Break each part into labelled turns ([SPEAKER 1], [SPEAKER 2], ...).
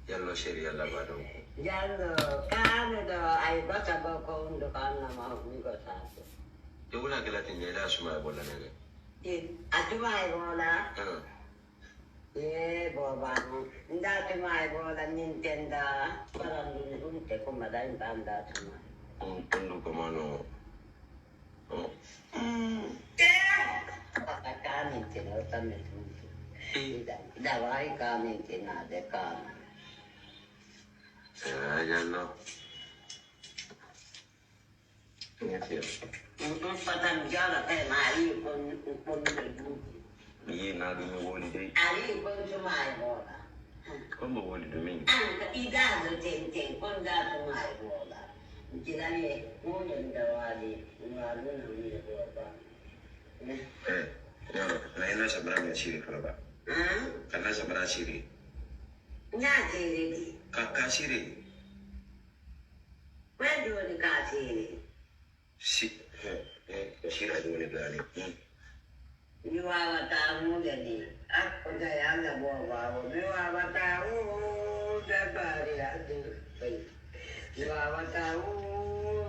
[SPEAKER 1] Yallo sheri yalla bado.
[SPEAKER 2] Yallo kanu do ay bata boko undo kana ma niko sato.
[SPEAKER 1] Dewula kala tinjela suma bola nene.
[SPEAKER 2] Atuma ay bola. Boba. Nda tuma ay bola Nintendo. Para nunte kuma da intanda tuma.
[SPEAKER 1] Undo komano.
[SPEAKER 2] Kami tino tamme tuntu. Da vai kami tina de kami.
[SPEAKER 1] Yallo. Yes.
[SPEAKER 2] Patan jala mari pun
[SPEAKER 1] Iya na dumi woli dai.
[SPEAKER 2] Ali pun cuma bola.
[SPEAKER 1] Kombo woli dumi.
[SPEAKER 2] Ida do tente pun da cuma bola. Jirani mungkin dawali malu ni bola.
[SPEAKER 1] Yallo, na ina sabara me shiri fara. Kana sabara shiri.
[SPEAKER 2] Nya shiri.
[SPEAKER 1] Ka shiri.
[SPEAKER 2] Wendo ni ka shiri.
[SPEAKER 1] Shiri ado ni gani.
[SPEAKER 2] Niwa tamu jadi. Aku saya nggak bawa. Niwa tamu dabari adu. Niwa tamu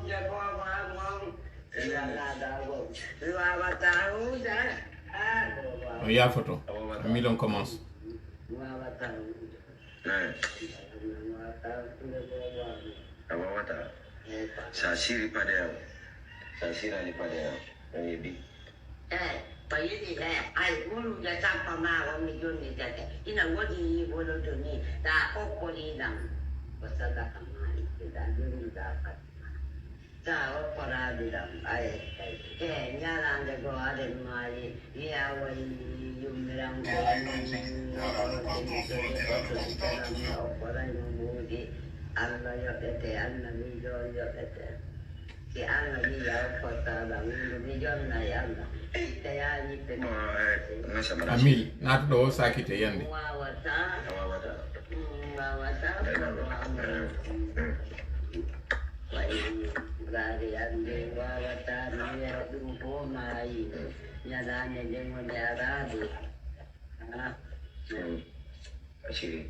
[SPEAKER 2] jabawa mau. Tidak ada gol. Niwa tamu dah.
[SPEAKER 3] Il y a photo. Emile, on commence.
[SPEAKER 2] Niwa tamu.
[SPEAKER 1] Awawata. Sa shiri pada yao. Sa shiri ni pada yao. Ni
[SPEAKER 2] Payidi ai mulu ja sampa ma o milioni ja ina wodi bolo doni da okoli nam wasada kamai da doni da pat da okora dam ai nyala ande go ade mai ya wai yumram ko okora mudi alla yo ete anna mi yo ete si anna mi ya kota da mi yo na ya
[SPEAKER 3] Amil, not do sakite yandi.
[SPEAKER 1] Ashiri,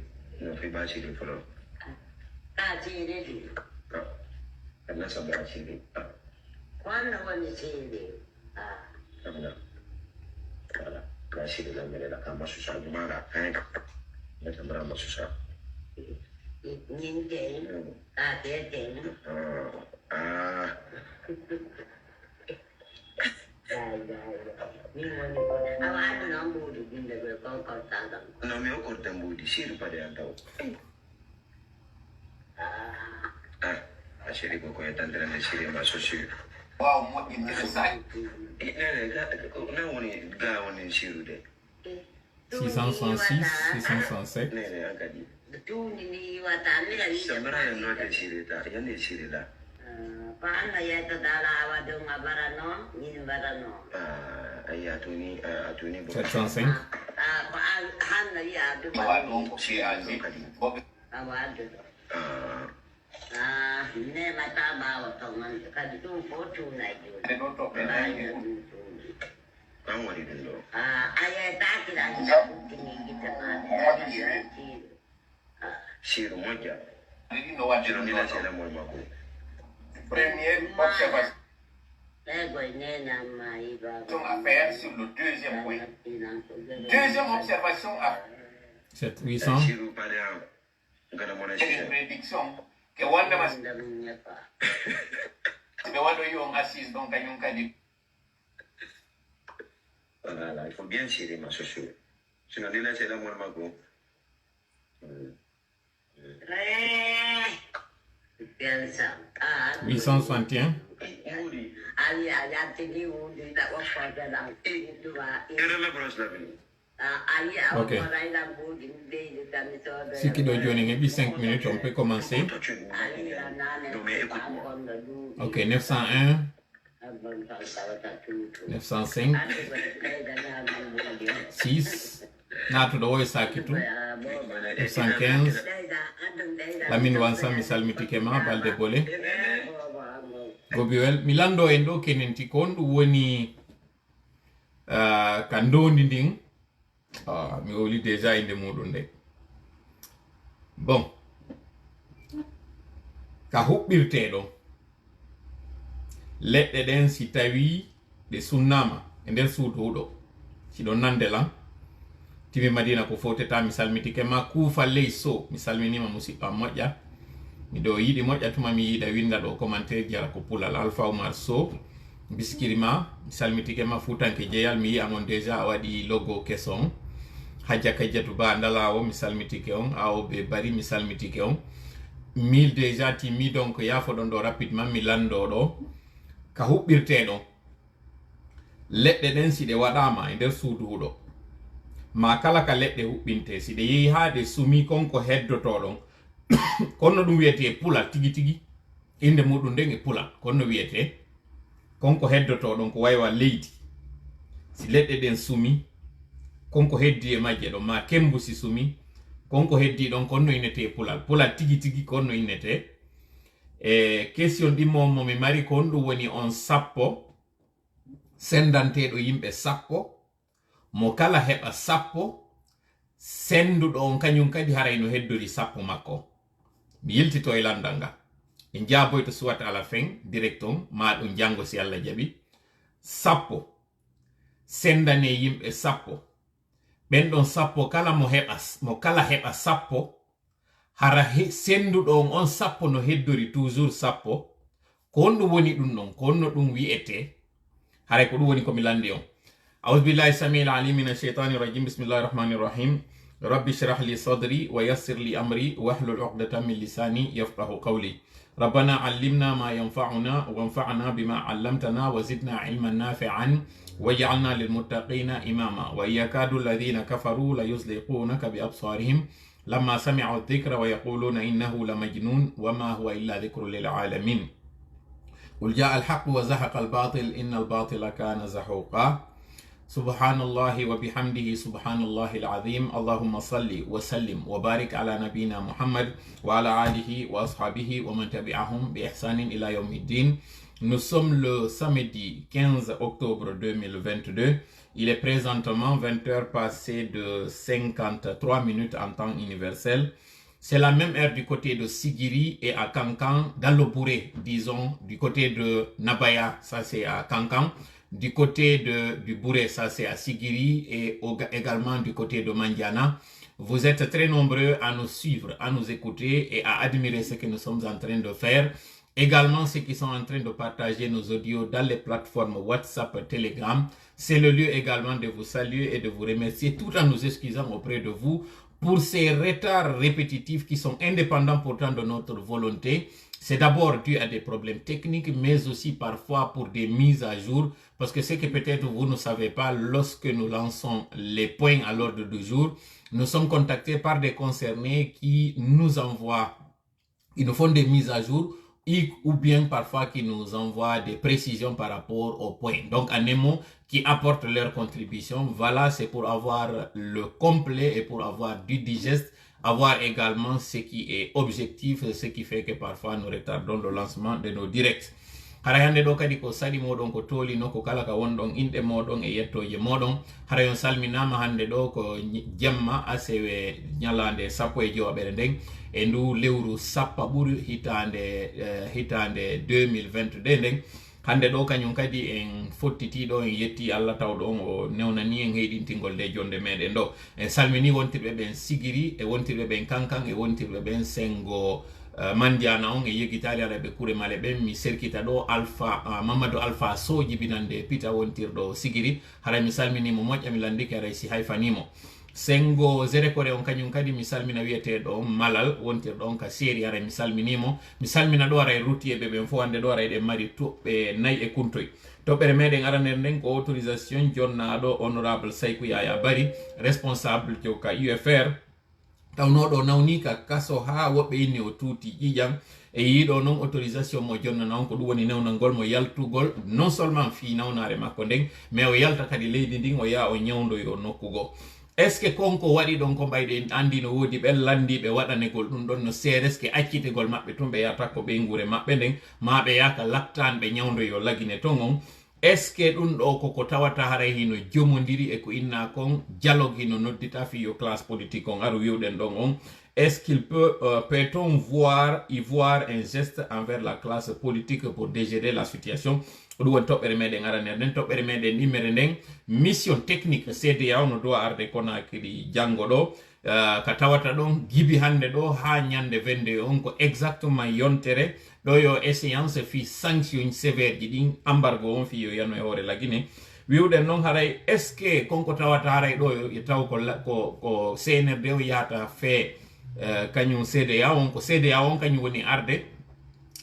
[SPEAKER 1] no fiba ashiri follow.
[SPEAKER 2] Ashiri.
[SPEAKER 1] Karena sabara ashiri.
[SPEAKER 2] Quando vuoi ashiri?
[SPEAKER 1] Karena ashiri la mere la kama susah gimana? Ya sabara susah.
[SPEAKER 2] Ninguém. Tem. Awak nak budi benda kau tak.
[SPEAKER 1] Nama aku kortem budi sih pada yang tahu. Ashiri kau yang tante nama ashiri masuk sih.
[SPEAKER 4] Wow, muito interessante.
[SPEAKER 1] Não, não shiru de.
[SPEAKER 3] 666, 667.
[SPEAKER 1] Angadi.
[SPEAKER 2] Tu ni watani la ni.
[SPEAKER 1] Sebenarnya yang ada shiru dah, yang ni shiru dah.
[SPEAKER 2] Paano ya ito dala awado nga barano? Ni barano.
[SPEAKER 1] Ayah tu ni
[SPEAKER 3] 705.
[SPEAKER 2] Paano ya ito
[SPEAKER 4] Awado si Azi.
[SPEAKER 2] awado. Ne mataba watongan kaditu foto na ito.
[SPEAKER 1] Kamu di dulu.
[SPEAKER 2] Ayah tak kira kita
[SPEAKER 1] Shiru moja.
[SPEAKER 4] Ele não há
[SPEAKER 1] Jiro
[SPEAKER 4] de
[SPEAKER 1] nila sila mo maku.
[SPEAKER 4] Première observation à faire sur le deuxième point. Deuxième observation à
[SPEAKER 3] 7800.
[SPEAKER 1] Shiru pada ngana mona
[SPEAKER 4] faire une prédiction que wanda mas que wanda yo assise donc à yon kadi.
[SPEAKER 1] Voilà, il faut bien tirer ma chaussure. Sinon nila sila mo maku.
[SPEAKER 3] 861. Ok. Si qui doit joindre 5 minutes, on peut commencer. Ok, 901, 905, 6, Nato do Sakitu, 915, Lamine Wansa misal mitikema balde bole. Gobiwel milando endo kenenti kondu woni kando nding mi woli déjà inde muɗum nde bon ka huɓɓirteɗo leɗɗe ɗen si tawi ɗe sunnama e nder suudu huɗo siɗon nande lan timi madina ko foteta mi salmitike ma kuufa ley so mi salminima musidɗo am moƴƴa miɗo yiɗi moƴƴa tuma mi yiɗa winda ɗo commentaire jara ko pulal Alpha Oumar Sow biskirima mi salmitike ma futanke jeyal mi yi'amon déjà a waɗi logo keson hajja kajjatu ba ndalawo mi salmitike on awoɓe bari mi salmitike on mil déjà timmi donc yafoɗon ɗo rapidement mi lando ɗo ka huɓɓirteɗo leɗɗe ɗen si ɗe waɗama e nder suudu huɗo ma kala ka leɗɗe huɓɓinte si ɗe yehi ha ɗe sumi konko heddotoɗon konno ɗum wiyete pulal tigi tigi inde muɗum nden e pulal konno wiyete konko heddotoɗon ko waywa leydi si leɗɗe ɗen sumi konko heddi e majje ɗon ma kembu si sumi konko heddi ɗon konno innete pulal pulal tigi tigi konno innete e question ɗimmo momi mari ko on ɗum woni on sappo sendanteɗo yimɓe sappo mo kala heɓa sappo senduɗo on kañum kadi harayno heddori sappo makko mi yiltito e landal nga e jaaboyto suwat ala fin direct on ma ɗum jango si Allah jaɓi sappo sendane yimɓe sappo ɓen ɗon sappo kala mo kala heɓa sappo hara senduɗo on sappo no heddori toujours sappo ko on ɗum woni ɗum ɗon ko onno ɗum wi'ete haray ko ɗum woni komi landi on أعوذ بالله السميع العليم من الشيطان الرجيم بسم الله الرحمن الرحيم رب اشرح لي صدري ويسر لي أمري واحلل عقدة من لساني يفقه قولي ربنا علمنا ما ينفعنا وانفعنا بما علمتنا وزدنا علما نافعا واجعلنا للمتقين إماما وإن يكاد الذين كفروا ليزلقونك بأبصارهم لما سمعوا الذكر ويقولون إنه لمجنون وما هو إلا ذكر للعالمين قل جاء الحق وزهق الباطل إن الباطل كان زحوقا سبحان الله وبحمده سبحان الله العظيم اللهم صل وسلم وبارك على نبينا محمد وعلى آله وأصحابه ومن تبعهم بإحسان إلى يوم الدين. Nous sommes le samedi 15 octobre 2022. Il est présentement 20h passées de 53 minutes en temps universel. C'est la même heure du côté de Sigiri et à Kankan, dans le Bouré, disons, du côté de Nabaya, ça c'est à Kankan. Du côté du Bouré, ça c'est à Sigiri et également du côté de Mandiana. Vous êtes très nombreux à nous suivre, à nous écouter et à admirer ce que nous sommes en train de faire. Également ceux qui sont en train de partager nos audios dans les plateformes WhatsApp, Telegram. C'est le lieu également de vous saluer et de vous remercier tout en nous excusant auprès de vous pour ces retards répétitifs qui sont indépendants pourtant de notre volonté. C'est d'abord dû à des problèmes techniques, mais aussi parfois pour des mises à jour, parce que ce que peut-être vous ne savez pas, lorsque nous lançons les points à l'ordre du jour, nous sommes contactés par des concernés qui nous envoient, qui nous font des mises à jour, ou bien parfois qui nous envoient des précisions par rapport aux points. Donc en un mot, qui apportent leur contribution. Voilà, c'est pour avoir le complet et pour avoir du digeste, avoir également ce qui est objectif, ce qui fait que parfois nous retardons le lancement de nos directs. Hara hande do kadi ko sali modon ko toli no ko kala ka wondon inde modon e yettoje modon hara yon salminama hande do ko jemma asewe nyalande sappo e jowabere nden e ndu lewru sappa ɓuri hitande 2022 nden hande do kanyum kadi en fottitiɗo en yetti Allah tawɗo on o newnani en heɗintingol nde jonde meɗen ɗo en salmini wontirɓe ɓen Sigiri e wontirɓe ɓen Kankan e wontirɓe ɓen Sengo Mandiana on e yegitali araɓe kure male ɓen mi serkita ɗo Mamadou Alpha Sow jibinande pita wontirɗo Sigiri hara mi salminimo moƴƴa mi landiki haray si hayfanimo Sengo Zerekore on kañum kadi mi salmina wiyeteɗo Malal wontirɗo on ka séri hara mi salminimo mi salmina ɗo aray ruttiyeɓe ɓen fo hande ɗo aray ɗen mari toɓɓe nayyi e kuntoy toɓɓere meɗen araner nden ko autorisation jonnaɗo honorable Saykou Yaya Bari responsable ka UFR tawnoɗo nawni ka kaso ha woɓɓe inni o tuuti ƴiƴam e yiɗo noon autorisation mo jonnana on ko ɗum woni newnalngol mo yaltugol non seulement fi nawnare makko nden mais o yalta kadi leydi ndin o yaha o ñawdoy o nokkugo est ce que konko waɗi ɗon ko mbayɗe andi no woodi ɓen landiɓe waɗanegol ɗum ɗon no seereske accitegol maɓɓe tun ɓe yata ko ɓe gure maɓɓe nden ma ɓe yaka lattan ɓe ñawdoy o lagine ton on est ce que ɗum ɗo koko tawata haray hino jomodiri e ko inna kon dialogue hino noddita fiyo classe politique on aru wiwɗen ɗon on est ce qu'il peut-on y voir un geste envers la classe politique pour dégérer la situation ɗum woni toɓɓere meɗen araner nden toɓɓere meɗen immere nden mission technique CDA no dowa arde Conakry janggo ɗo ka tawata ɗon gibi hande ɗo ha ñande 22 on ko exactement yontere ɗo yo échéance fi sanction sévère ji ɗin embargo on fi yo yano e hoore lagine wiwɗen noon haray est ce que konko tawata haray ɗo yo taw ko CNRD o yahata fee kañum CDA on ko CDA on kañum woni arde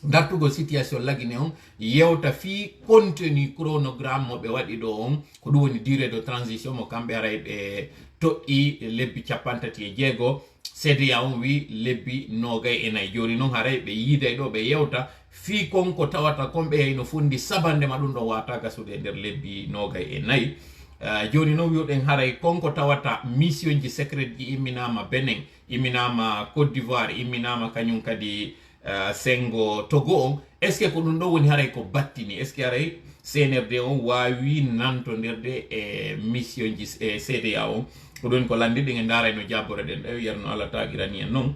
[SPEAKER 3] dartugo situation lagine on yewta fi contenu chronogramme mo ɓe waɗi ɗo on ko ɗum woni durée de transition mo kamɓe haray ɓe to'i lebbi 36 CDA on wi lebbi 29 joni noon haray ɓe yiiday ɗo ɓe yewta fi konko tawata komɓe hayno fundi sabande ma ɗum ɗo wata gasude e nder lebbi 24 joni noon wiwɗen haray konko tawata mission ji secret ji imminama Benin imminama Côte d'Ivoire imminama kañum kadi Sengo Togo on est ce que ko ɗum ɗo woni haray ko battini est ce que haray CNRD on wawi nantodirde e mission ji e CDA on ko ɗon ko landiɗi e ndaray no jabbore ɗen ɗo yerno Allah tagirani en noon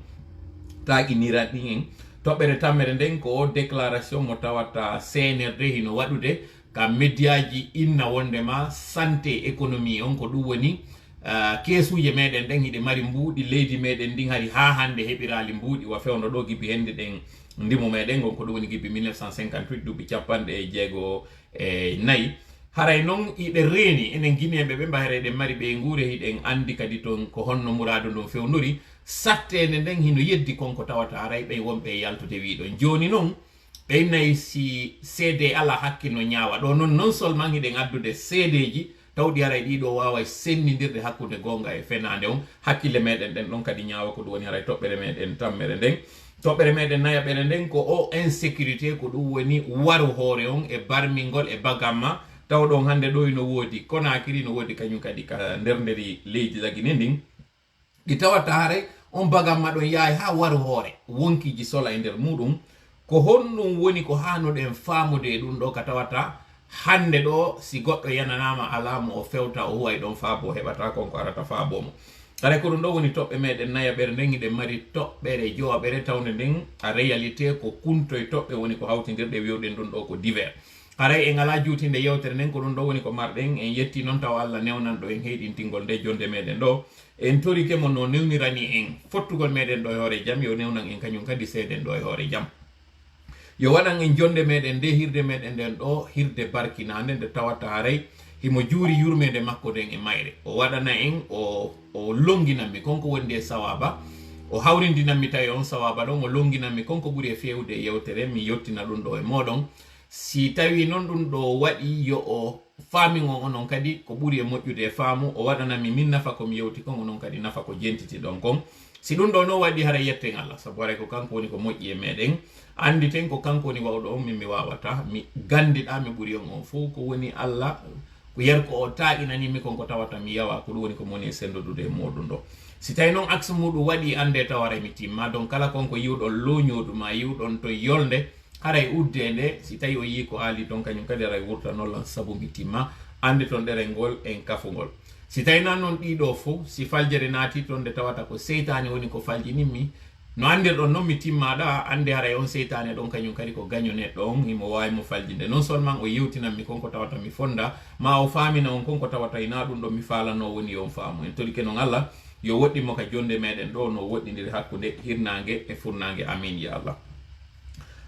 [SPEAKER 3] taginira ɗin en toɓɓere tammere nden ko o déclaration mo tawata CNRD hino waɗude ka médiaji inna wondema santé économie on ko ɗum woni keesuje meɗen ɗen hiɗe mari mbuuɗi leydi meɗen ndin hari ha hande heɓirali mbuuɗi wa fewno ɗo gibi hende ɗen ndimo meɗen gon ko ɗum woni gibi 1958 duuɓi capanɗe e jeego e nayyi haray noon iɗe reeni enen guinéɓe ɓe mbahre ɗen mari ɓe guure hiɗen andi kadi toon ko honno muradu ndon fewnori sattede nden hino yeddi konko tawata haray ɓe wonɓe yaltude wiɗon joni noon ɓe nayi si CD ala hakkino ñaawa ɗo noon non seulement hiɗen addude CD ji tawɗi haray ɗiɗo wawa sennidirde hakkude gonga e fenade on hakkille meɗen ɗen ɗon kadi ñaawa ko ɗum woni haray toɓɓere meɗen tammere nden toɓɓere meɗen nayaɓere nden ko o insécurité ko ɗum woni waru hoore on e barmingol e bagamma taw ɗon hande ɗo no woodi Conakry no woodi kañum kadi ka nderi leydi lagine ndin ɗi tawata haray on bagamma ɗon yahay ha waru hoore wonkiji sola e nder muɗum ko honɗum woni ko hanoɗen faamude ɗum ɗo ka tawata hande ɗo si goɗɗo yananama alamu o fewta o huway ɗon faabo heɓata konko arata faabomo kare ko ɗum ɗo woni toɓɓe meɗen nayaɓere nden hiɗen mari toɓɓere jowaɓere tawde nden a réalité ko kuntoye toɓɓe woni ko hawtidirɗe wiwɗen ɗum ɗo ko divers haray en ala juutinde yewtere nden ko ɗum ɗo woni ko marɗen en yetti noon taw Allah newnan ɗo en heyɗintingol nde jonde meɗen ɗo en torike mo no newnirani en fottugol meɗen ɗo e hoore jaam yo newnan en kañum kadi seeɗen ɗo e hoore jaam yo waɗan en jonde meɗen nde hirde meɗen nden ɗo hirde barkinande nde tawata haray himo juuri yurmede makko nden e mayre o waɗana en o longinanmi konko wondi e sawaba o hawrindinanmi tawi on sawaba ɗon o longinanmi konko ɓuuri e fewde e yewtere mi yettina ɗum ɗo e moɗon si tawi noon ɗum ɗo waɗi yo o faamingon onon kadi ko ɓuuri e moƴƴude e faamu o waɗanami min nafa komi yewti kon onon kadi nafa ko jentiti ɗon kon si ɗum ɗo no waɗi hara yetten Allah sabu haray ko kanko woni ko moƴƴi e meɗen andi ten ko kanko woni wawɗo on min mi wawata mi gandiɗa mi ɓuuri on fof ko woni Allah ko yer ko o taƴinanimi konko tawata mi yawa ko ɗum woni ko moni e sendodude e muɗum ɗo si tawi noon axe muɗum waɗi ande tawara mi timma donc kala konko yiwɗon loñoduma yiwɗon to yolde haray udde nde si tawi o yi ko haali toon kañum kadi aray wurta nollan saabu mi timma ande toon ɗerel ngol en kafugol si tawi nan noon ɗiɗo fof si faljere naati toon nde tawata ko seytane woni ko faljininmi no andirɗon noon mi timmaɗa ande haray on seytane ɗon kañum kadi ko gaño neɗɗo on himo wawi mo faljinde non seulement o yewtinanmi konko tawata mi fonda ma o famina on konko tawata ina ɗum ɗo mi falano woni on faamu en torike noon Allah yo woɗɗimo ka jonde meɗen ɗo no woɗɗidiri hakkude hirnangue e furnangue amin ya Allah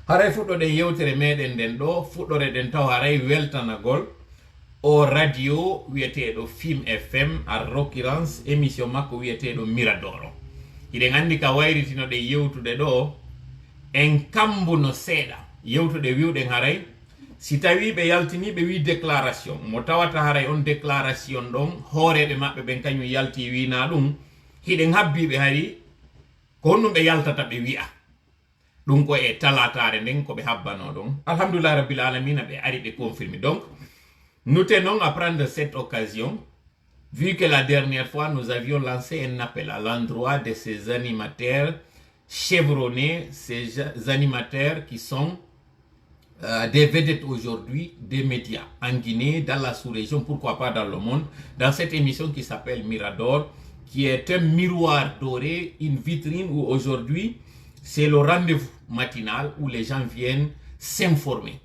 [SPEAKER 3] haray fuɗɗoɗen yewtere meɗen nden ɗo fuɗɗore ɗen taw haray weltanagol o radio wiyeteɗo Film FM en l'occurrence émission makko wiyeteɗo Miradoro iɗen andi ka wayritinoɗe yewtude ɗo en kambuno seeɗa yewtude wiwɗen haray si tawi ɓe yaltini ɓe wi déclaration mo tawata haray on déclaration ɗon hooreɓe maɓɓe ɓen kañum yalti wina ɗum hiɗen habbiɓe hari ko honɗum ɓe yaltata ɓe wi'a ɗum ko e talatare nden koɓe habbano ɗon alhamdulillah rabbil alamina ɓe ari ɓe confirme donc nous tenons à prendre cette occasion vu que la dernière fois nous avions lancé un appel à l'endroit de ces animateurs chevronnés, ces animateurs qui sont des vedettes aujourd'hui des médias en Guinée, dans la sous-région, pourquoi pas dans le monde, dans cette émission qui s'appelle Mirador, qui est un miroir doré, une vitrine où aujourd'hui, c'est le rendez-vous matinal où les gens viennent s'informer.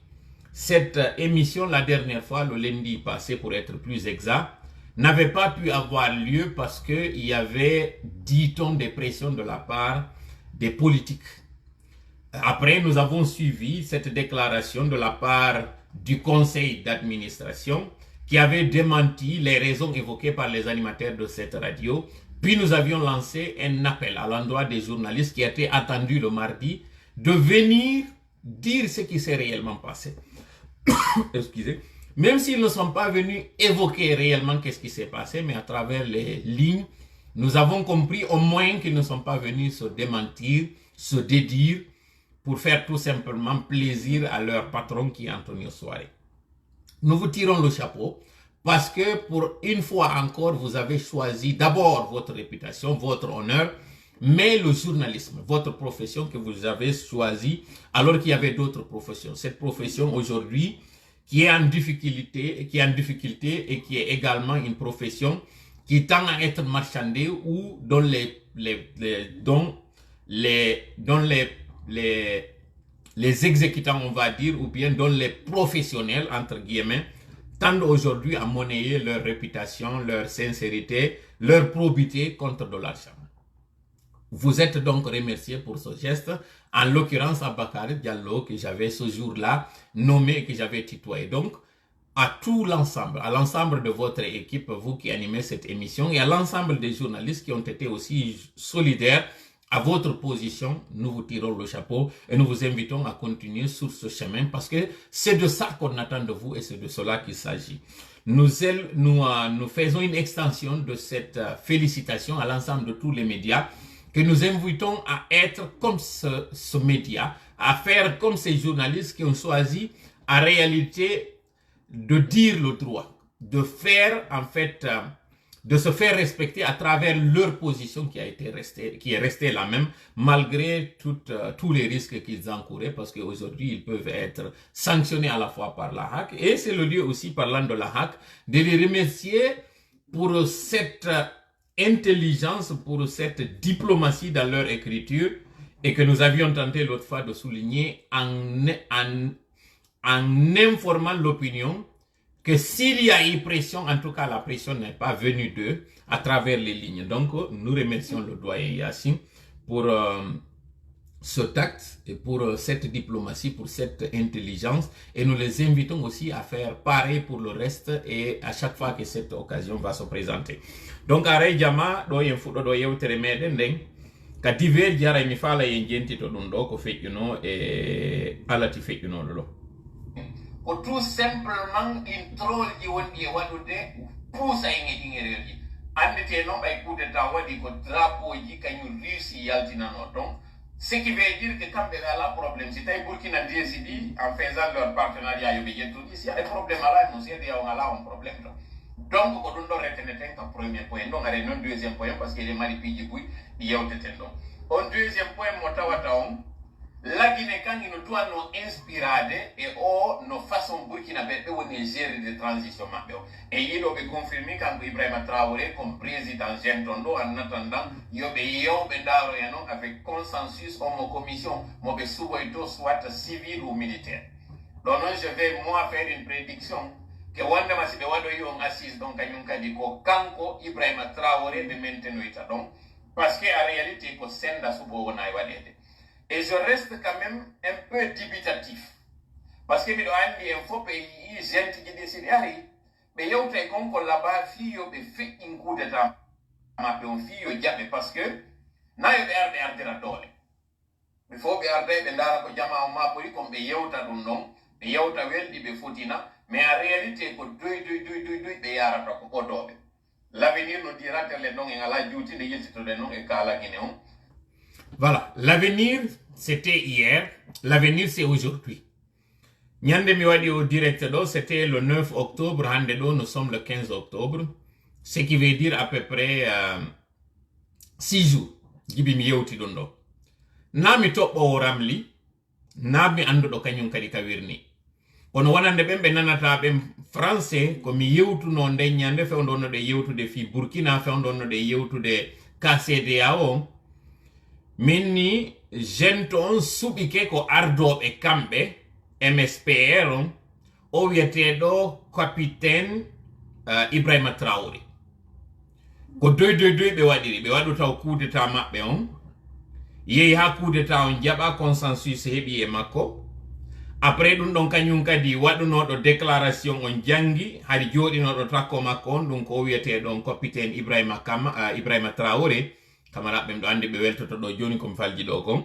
[SPEAKER 3] Cette émission, la dernière fois, le lundi passé pour être plus exact, n'avait pas pu avoir lieu parce qu'il y avait, dit-on, des pressions de la part des politiques. Après, nous avons suivi cette déclaration de la part du conseil d'administration qui avait démenti les raisons évoquées par les animateurs de cette radio. Puis nous avions lancé un appel à l'endroit des journalistes qui étaient attendus le mardi de venir dire ce qui s'est réellement passé. Excusez. Même s'ils ne sont pas venus évoquer réellement qu'est-ce qui s'est passé, mais à travers les lignes, nous avons compris au moins qu'ils ne sont pas venus se démentir, se dédire, pour faire tout simplement plaisir à leur patron qui est Antonio Soare. Nous vous tirons le chapeau parce que pour une fois encore, vous avez choisi d'abord votre réputation, votre honneur, mais le journalisme, votre profession que vous avez choisi alors qu'il y avait d'autres professions. Cette profession aujourd'hui qui est en difficulté et qui est également une profession qui tend à être marchandée ou dont les exécutants, on va dire, ou bien dont les professionnels, entre guillemets, tendent aujourd'hui à monnayer leur réputation, leur sincérité, leur probité contre de l'argent. Vous êtes donc remerciés pour ce geste, en l'occurrence à Bakary Diallo, que j'avais ce jour-là nommé et que j'avais tutoyé. Donc, à tout l'ensemble, à l'ensemble de votre équipe, vous qui animez cette émission, et à l'ensemble des journalistes qui ont été aussi solidaires à votre position, nous vous tirons le chapeau et nous vous invitons à continuer sur ce chemin parce que c'est de ça qu'on attend de vous et c'est de cela qu'il s'agit. Nous faisons une extension de cette félicitation à l'ensemble de tous les médias que nous invitons à être comme ce média, à faire comme ces journalistes qui ont choisi en réalité de dire le droit, de faire en fait, de se faire respecter à travers leur position qui est restée la même malgré tous les risques qu'ils encouraient parce qu'aujourd'hui ils peuvent être sanctionnés à la fois par la HAC et c'est le lieu aussi parlant de la HAC de les remercier pour cette intelligence, pour cette diplomatie dans leur écriture et que nous avions tenté l'autre fois de souligner en informant l'opinion que s'il y a eu pression, en tout cas la pression n'est pas venue d'eux à travers les lignes. Donc nous remercions le doyen Yassine pour ce tact et pour cette diplomatie, pour cette intelligence et nous les invitons aussi à faire pareil pour le reste et à chaque fois que cette occasion va se présenter. Donc Aray Jama doyen fudo do yewtere meden den ka divers jara mi fala yen jenti to dum do ko feƴƴuno e alati feƴƴuno do.
[SPEAKER 4] Ko tout simplement une troll qui woni e waɗude puusa e ŋeɗiŋereji andete noon ɓay coup d'état waɗi ko drapeau ji kañum Russie yaltinano ton ce qui veut dire que kamɓe ɓe ala probléme si tawi Burkina décidi en faisant leur partenariat yoɓe ƴettuɗi si aɗa probléme ala no seedeya on ala on probléme ton donc ko ɗum ɗo reteneten ka premier point ɗon are noon deuxième point parce que eɗe mari piiji buy ɗi yewteten ɗon on deuxième point mo tawata on la Guinée quand il doit nous inspirer et nos façons burkinabé et on gérer de transition et il doit confirmer quand Ibrahima Traoré comme président Gentondo en attendant il y a avec consensus en commission soit civil ou militaire. Donc je vais moi faire une prédiction que wanda masibe wado yo assise donc kanyunka diko kanko Ibrahima Traoré de maintenir donc parce que en réalité ko senda subo wona wadede. Et je reste quand même un peu dubitatif. Parce que il faut que les gens qui décident, mais il y a des gens qui là-bas, ils fait un coup d'état. Parce que, na yo be arde la dole. Il faut que arde be ndara ko jama o mapori comme be yewta dum non, be yewta weldi be fotina, mais en réalité ko doy be yarata ko dobe. L'avenir nous dira que les noms ngala juuti de yesito de non e kala Guinée.
[SPEAKER 3] Voilà, l'avenir c'était hier, l'avenir c'est aujourd'hui. Nyande miwadi au direct do, c'était le 9 octobre, hande do, nous sommes le 15 octobre, ce qui veut dire à peu près 6 jours. Gibi mi yewti don do. Na mi toɓɓo ramli, na mi anduɗo kañum kadi ka wirni. kono wonande ɓen nanata ɓen français ko mi yewtuno nde ñande fewdono de yewtude fi Burkina fewdono de yewtude KCDAO min ni jento on suɓike ko ardoɓe kamɓe MSPR on o wiyeteɗo capitaine Ibrahima Traoré ko doy ɓe waɗiri ɓe waɗu taw coup d'état maɓɓe on yehi ha coup d'état on jaɓa consensus heeɓi e makko après ɗum ɗon kañum kadi waɗunoɗo déclaration on jangi hari joɗinoɗo takko makko on ɗum ko wiyeteɗon capitaine Ibrahima Traoré kamaraɓe ɗo andi ɓe weltoto ɗo joni komi falji ɗo kon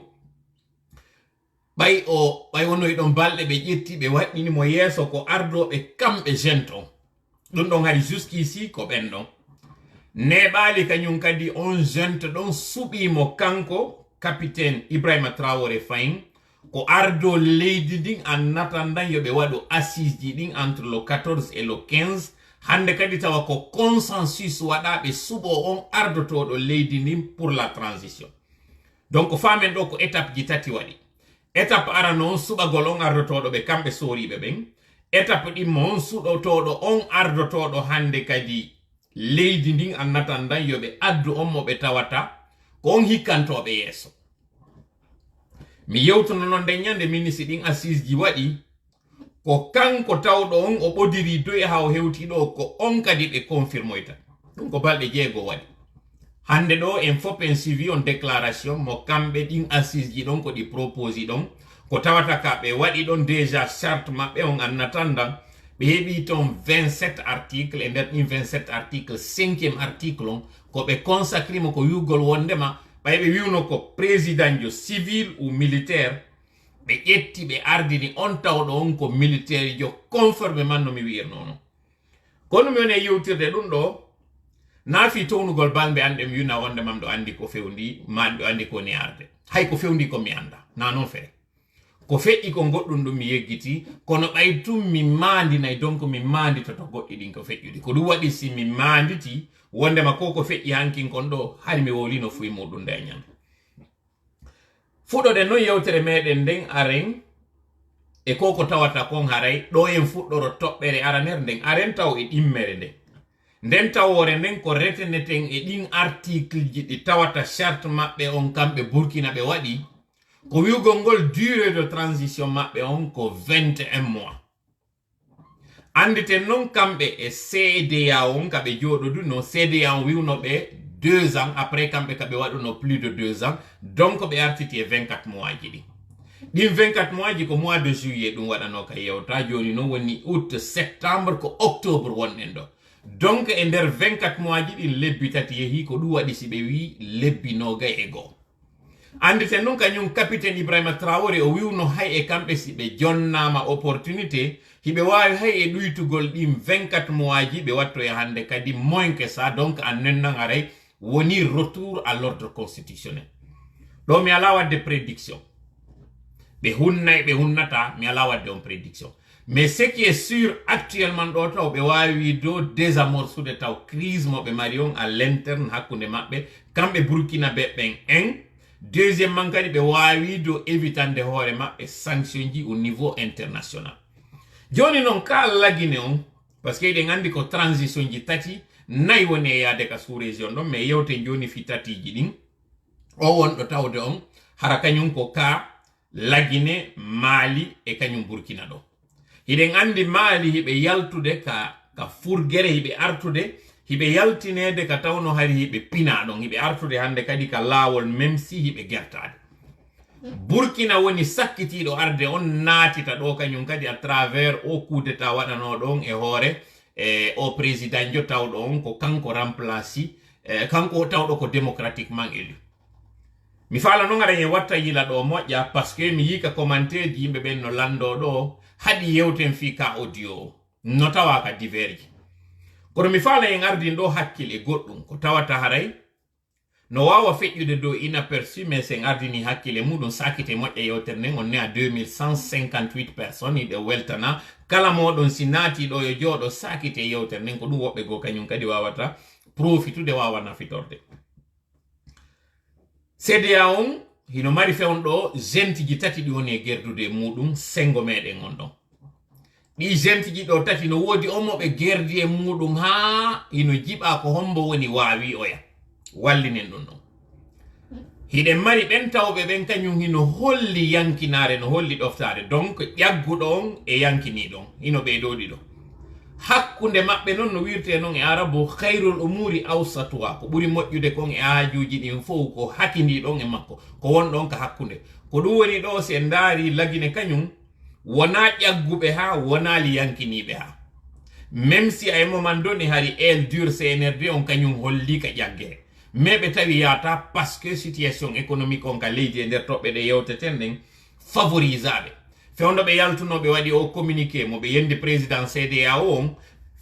[SPEAKER 3] ɓay wonoyi ɗon balɗe ɓe ƴetti ɓe waɗɗinimo yeeso ko ardoɓe kamɓe jento ɗum ɗon hari jusqu'ici ko ɓen ɗon neɓali kañum kadi on jente ɗon suɓimo kanko capitaine Ibrahima Traoré fayin ko ardo leydi ndin an natandan yoɓe waɗu assise ji ɗin entre le 14 et le 15 hande kadi tawa ko consensus waɗaɓe suɓo on ardotoɗo leydi ndin pour la transition donc famen ɗo ko étape ji tati waɗi étape arano on suɓagol on ardotoɗo ɓe kamɓe soriɓe ɓen étape ɗimmo on suɗotoɗo on ardotoɗo hande kadi leydi ndin an natandan yoɓe addu on mo ɓe tawata ko on hikkantoɓe yeeso mi yewtuno noon nde ñande minisi ɗin assise ji waɗi ko kanko tawɗo on o ɓodiri doy ha o hewti ɗo ko on kadi ɓe confirmoyta ɗum ko balɗe 6 waɗi hande ɗo en fop en suivi on déclaration mo kamɓe ɗin assise ji ɗon ko ɗi proposi ɗon ko tawata ka ɓe waɗi ɗon déjà charte maɓɓe on annatandan ɓe heɓi ton 27 article e nder ɗin 27 article 5e article on ko ɓe consacrimo ko yugol wondema ɓay ɓe wiwno ko président jo civil ou militaire ɓe ƴetti ɓe ardini on tawɗo on ko militaire jo conformément no mi wirnono kono mi woni e yewtirde ɗum ɗo naafi townugol balɓe an ɗe mi wina wonde mam ɗo andi ko fewndi man ɗo andi ko ni arde hay ko fewndi ko mi anda na non fere ko feƴƴi ko goɗɗum ɗum mi yeggiti kono ɓay tum mi mandinay donc mi mandita to goɗɗi ɗin ko feƴƴuɗi ko ɗum waɗi si mi manditi wondema ko feƴƴi hankin kon ɗo hari mi wolino fuyi muɗum nde ñande fuɗɗode noon yewtere meɗen nden aren e ko tawata kon haray ɗo en fuɗɗoro toɓɓere araner nden aren taw e ɗimmere nden nden tawore nden ko reteneten e ɗin article ji ɗi tawata charte maɓɓe on kamɓe Burkina ɓe waɗi ko wiwgol ngol durée de transition maɓɓe on ko 21 mois anditen noon kamɓe e CEDEAO on kaɓe joɗodu no CEDEAO on wiwno ɓe 2 ans après kamɓe kaɓe waɗuno plus de 2 ans donc ɓe artiti e 24 mois ji ɗi ɗin 24 mois ji ko mois de juillet ɗum waɗano ka yewta joni noon woni août septembre ko octobre wonɗen ɗo donc e nder 24 mois ji ɗin lebbi tati yeehi ko ɗum waɗi si ɓe wi lebbi 21 anditen noon kañum capitaine Ibrahima Traoré o wiwno hay e kamɓe si ɓe jonnama opportunité hiɓe wawi hay e ɗuytugol ɗin 24 mois ji ɓe watto e hande kadi moins que ça donc en nennan aray woni retour à l'ordre constitutionnel ɗo mi ala wadde prédiction ɓe hunnay ɓe hunnata mi ala wadde on prédiction mais ce qui est sûr actuellement ɗo taw ɓe wawi do désamorçude taw crise mo ɓe mari on à l'interne hakkude maɓɓe kamɓe Burkina ɓe ɓen en deuxièmement kadi ɓe wawi do évitande hoore maɓɓe sanction ji au niveau international joni noon ka lagine on par ce que eɗen andi ko transition ji tati nayi woni e yaade ka sous région ɗon mais yewte joni fi tatiji ɗin o wonɗo tawde on hara kañum ko ka lagine Mali e kañum Burkina ɗo hiɗen andi Mali hiɓe yaltude ka furgere hiɓe artude hiɓe yaltinede ka tawno hari hiɓe pina ɗon hiɓe artude hande kadi ka laawol même si hiɓe gertade Burkina woni sakkitiɗo arde on naatita ɗo kañum kadi à travers o coup d'état waɗano ɗon e hoore o président jo tawɗo on ko kanko remplaci kanko tawɗo ko démocratiquement élu mi faala noon aɗa en watta yila ɗo moƴƴa par ce que mi yika commentaire ji yimɓe ɓen no lando ɗo haɗi yewten fi ka audio no tawa ka diverji kono mi faala en ardin ɗo hakkille goɗɗum ko tawata haray no wawa feƴƴude dow inaperçu mais sen ardini hakkille muɗum sakite moƴƴa yewtere nden on ne a 2158 personnes hiɗe weltana kala moɗon si naati ɗo yo jooɗo sakite yewtere nden ko ɗum woɓɓe go kañum kadi wawata profitude wawa nafitorde CEDEAO on hino mari fewn ɗo genti ji tati ɗi woni e gerdude muɗum sengo meɗen on ɗon ɗi gentiji ɗo tati no wodi omoɓe gerdi e muɗum ha ino jiɓa ko hombo woni wawi oya wallinen ɗum ɗon hiɗen mari ɓen tawɓe ɓen kañum hino holli yankinare no holli ɗoftare donc ƴagguɗo on e yankiniɗo on hino ɓeyɗoɗi ɗo hakkunde maɓɓe noon no wirte noon e arabu khairul umuri awsatuha ko ɓuri moƴƴude kon e haajuji ɗin fof ko hakindiɗon e makko ko wonɗon ka hakkunde ko ɗum woni ɗo se ndaari lagine kañum wona ƴagguɓe ha wona li yankiniɓe ha même si ay moment donné hari el dur CNRD on kañum holli ka ƴaggere mais ɓe tawi yata parce que situation économique on ka leydi e nder toɓɓe ɗe yewteten ɗen favorisaɓe fewndo ɓe yaltunoɓe waɗi o communiqué mo ɓe yendi président CEDEAO on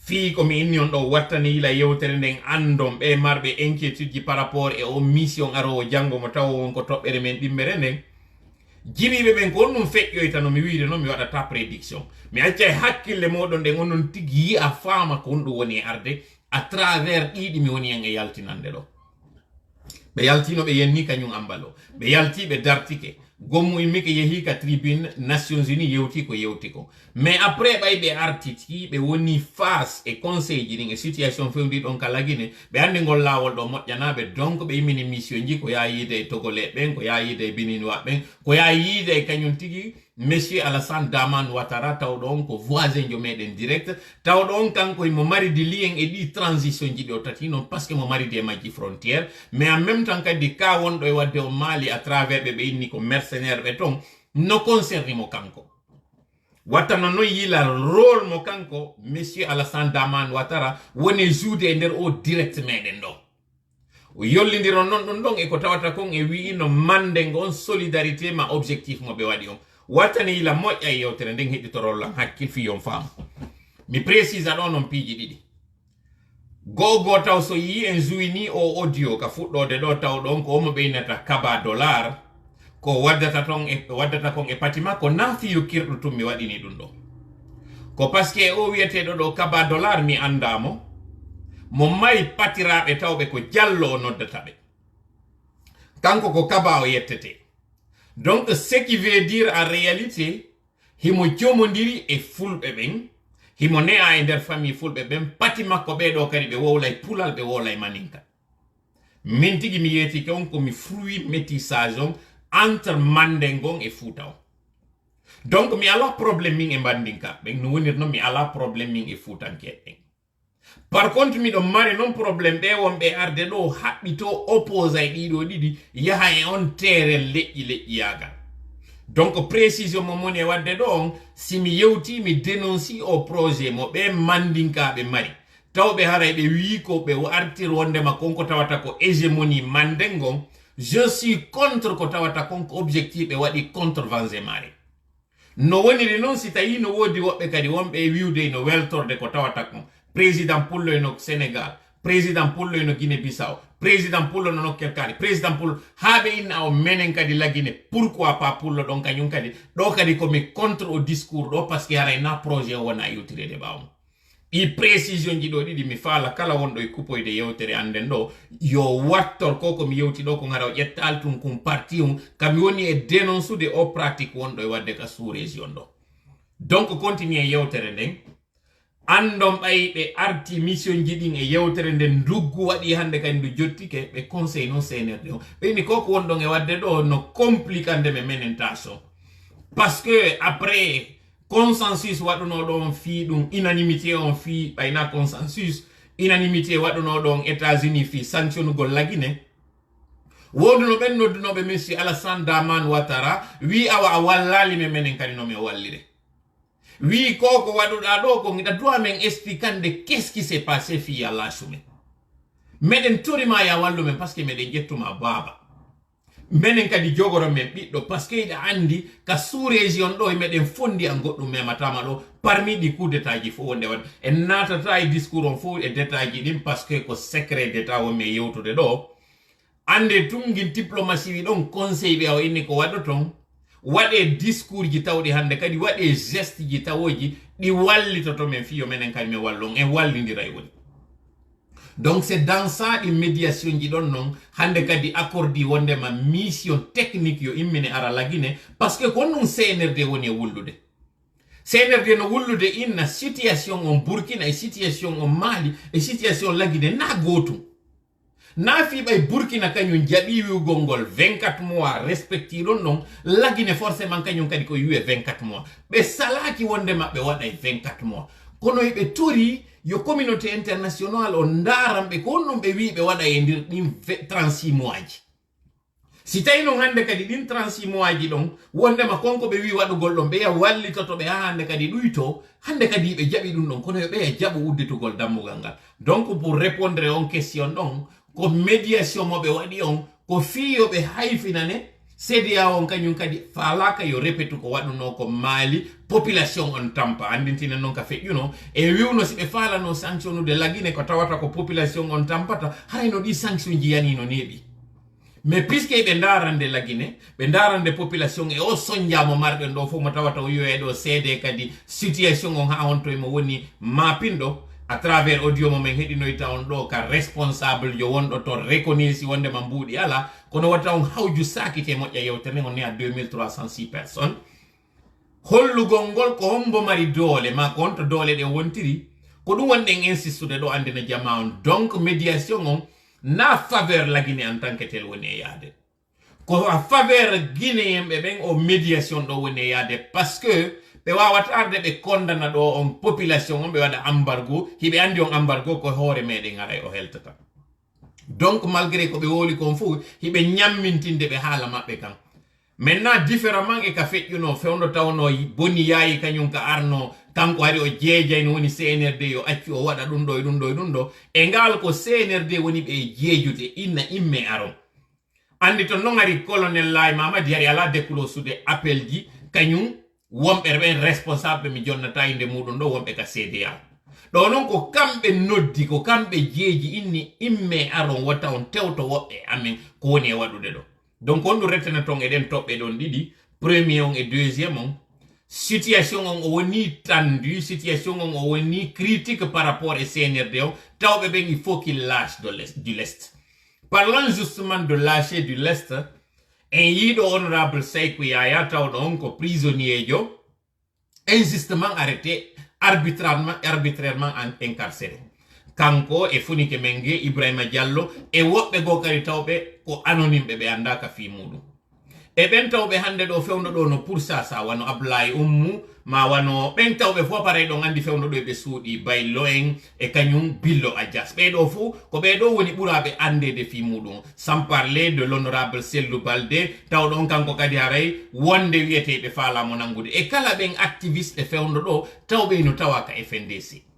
[SPEAKER 3] fii komi inni on ɗo wattani yila yewtere nden andon ɓe marɓe inquiétude ji par rapport e o mission arowo janggo mo tawa won ko toɓɓere men ɗimmere nden jiɓiɓe ɓen ko on ɗum feƴƴoyta no mi wiide noon mi waɗata prédiction mi acca e hakkille moɗon nden on ɗon tigi yi'a faama ko on ɗum woni e arde à travers ɗiɗi mi woni hen e yaltinande ɗo ɓe yaltino ɓe yenni kañum ambalo ɓe yalti ɓe dartike gommu immi ko yehi ka tribune Nations Unies yewti ko mais après ɓay ɓe artiti ɓe woni face e conseil ji ɗin e situation fewndi ɗon ka lagine ɓe andi ngol lawol ɗo moƴƴanaɓe donc ɓe immini mission ji ko ya yiide e togolais ɓen ko ya yiide e béninois ɓen ko ya yiide e kañum tigi monsieur Alassane Dramane Ouattara tawɗo on ko voisin jo meɗen direct tawɗo on kanko mo maridi lien e ɗi transition ji ɗo tati non parce que mo maridi e majji frontière mais en même temps kadi ka wonɗo e wadde o Mali à travers ɓe inni ko mercenaire ɓe ton no concerni mo kanko wattano noon yila rôle mo kanko monsieur Alassane Dramane Ouattara woni joude e nder o direct meɗen ɗo o yollidiro noon ɗum ɗon e ko tawata kon e wi'ino mande ngon solidarité ma objectif mo ɓe waɗi on wattani yila moƴƴa e yewtere nden heɗitorollam hakkil fiyon faam mi précisa ɗo noon piiji ɗiɗi gogo taw so yi en juini o audio ka fuɗɗode ɗo taw ɗon ko omo ɓeynata kaba dollar ko waddata kon e patima ko nafiyo kirɗo tum mi waɗini ɗum ɗo ko parce que o wiyeteɗo ɗo kaba dollar mi andamo mo mari patiraɓe tawɓe ko jallo o noddata ɓe kanko ko kaba o yettete donc ce qui veut dire en réalité himo jomodiri e fulɓe ɓen himo ne'a e nder famille fulɓe ɓen pati makko ɓeɗo kadi ɓe wowlay pulal ɓe wowlay maninka min tigi mi yeetike on komi fruit métissage on entre mandengon e fuuta o donc mi ala probléme min e mandinka ɓen no wonir noon mi ala probléme min e fuutankeɓe ɓen par contre miɗon mari noon probléme ɓe wonɓe arde ɗo haɓɓito oppose e ɗiɗo ɗiɗi yaha e on terel leƴƴiyagal donc précision mo moni e wadde ɗo on simi yewti mi dénonci o projet mo ɓe mandinkaɓe mari tawɓe haray ɓe wi ko ɓe artir wondema konko tawata ko hégémonie mandengon je suis contre ko tawata konko objectif ɓe waɗi contre Vanzemare no woniri noon si tawi no wodi woɓɓe kadi wonɓe wiwde no weltorde ko tawata kon président pullo eno Sénégal président pullo eno Guinée Bissau président pullo no nokkel kadi président pullo haaɓe inna o menen kadi lagine pourquoi pas pullo ɗon kañum kadi ɗo kadi komi contre au discours ɗo par ce que haray na projet o wona yewtirede ɓawmo ɗi précision ji ɗo ɗiɗi mi faala kala wonɗo e kupoyde yewtere anden ɗo yo wattor ko komi yewti ɗo ko gara o ƴetta altum kum parti um kami woni e dénoncude o pratique wonɗo e wadde ka sous région ɗo donc continue e yewtere nden andon ɓayɓe arti mission ji ɗin e yewtere nden nduggu waɗi hande kadi ndu jottike ɓe conseil non CNRD o ɓeyni koko wonɗon e wadde ɗo no compliquande me menen taso parce que après consensus waɗuno ɗon fi ɗum unanimité on fi ɓayna consensus unanimité waɗuno ɗon États-Unis fi sanctionnugol lagine woduno ɓen noddunoɓe monsieur Alassane Dramane Ouattara wi awa a wallali me menen kadi no mi wallire wi koko waɗuɗa ɗo ko giɗa droit men expliquande qu'est-ce qui s'est passé fi ya lasumen meɗen torima ya wallu men parce que meɗen ƴettuma baba menen kadi jogoro men ɓiɗɗo par ce que iɗa andi ka sous région ɗo meɗen fondi a goɗɗum mematama ɗo parmi ɗi coup d'état ji fof wonde waɗa en natata e discours on fof e détail ji ɗin par ce que ko secret d'état wonmi e yewtude ɗo ande tungin diplomatie wi ɗon conseil ɓe o inni ko waɗa ton waɗe discours ji tawɗi hande kadi waɗe geste ji tawoji ɗi wallitoto men fiyo menen kadi min wallon en wallidira e woni donc c'est dans ça ɗi médiation ji ɗon noon hande kadi accordi wondema mission technique yo immine ara lagine par ce que ko ɗum CNRD woni e wullude CNRD no wullude inna situation on Burkina e situation on Mali e situation lagine na gotum na fi bay Burkina kanyum jabi wiugol ngol 24 mois respecti don non lagine forcément kanyum kadi ko wiwe 24 mois be salaki wonde mabbe waday 24 mois kono be tori yo communauté internationale on darambe ko non be wibe wada e ndir dim 36 mois ji si tawi non hande kadi din 36 mois ji don wonde ma konko be wi wadugol don be ya wallitoto be hande kadi duyto hande kadi be jabi dum don kono be jabu udditugol dammugal ngal donc pour répondre on question don ko médiation mo be wadi on ko fiyo be hayfinane CEDEAO on kanyum kadi falaka yo repetu ko waduno ko Mali population on tampa andintina non ka fe e wiwno si be fala no sanction de lagine ko tawata ko population on tampata hayno di sanction jiyani no nebi mais puisque be ndarande lagine be ndarande population e o sonjamo marbe ndo fo mo tawata o yoedo CD kadi situation on ha on to mo woni mapindo à travers audio mo men hedino ita on do ka responsable yo wondo to reconnaissance wonde mambudi ala kono wata on hawju sakite moƴƴa yewtere on ne a 2306 personnes hollugol ngol ko hombo mari doole ma ko onto doole de wontiri ko dum wonde insistude do andina jama on donc médiation on na faveur la Guinée en tant que tel woni yaade ko a faveur guinéen be ben o médiation do woni yaade parce que be wawata arde be condamna do on population on be wada embargo hibe andi on embargo ko hoore mede ngara o heltata donc malgré ko be woli kon fu hibe nyammintinde be hala mabbe kan maintenant différemment e ka feƴƴuno fewndo tawno boni yayi kanyum ka arno kanko ari o jeejay no woni CNRD yo acci o wada dum do e dum do e dum do e ngal ko CNRD woni be jeejude inna imme aron andi to non ari colonel lay mamadi ari ala dekulo sude appel ji kanyum wombe ben responsable mi jonnata inde mudon do wombe ka CDA do non ko kambe noddi ko kambe jeeji inni imme aron wata on tewto wobbe amen ko woni e wadude do donc on retene ton eden tobbe don didi premier on et deuxième on situation on woni tendu situation on woni critique par rapport au CNRD tawbe ben il faut qu'il lâche du lest parlant justement de lâcher du lest en yido honorable Sékou Yaya tawdo on ko prisonnier jo injustement arrêté arbitrairement incarcéré kanko e funike menge Ibrahima Diallo e wobbe go kari tawbe ko anonyme be andaka fi mudu e ben tawbe hande do fewndo do no pour ça wano Ablaye Ummu ma wano ben tawbe fo pare do ngandi fewndo do be suudi bay loen e kanyum billo adjas be do fu ko be do woni burabe ande de fi mudu sans parler de l'honorable Sellou Balde tawdo on kanko kadi haray wonde wiete be fala mo nangude e kala ben activiste e fewndo do tawbe no tawaka FNDC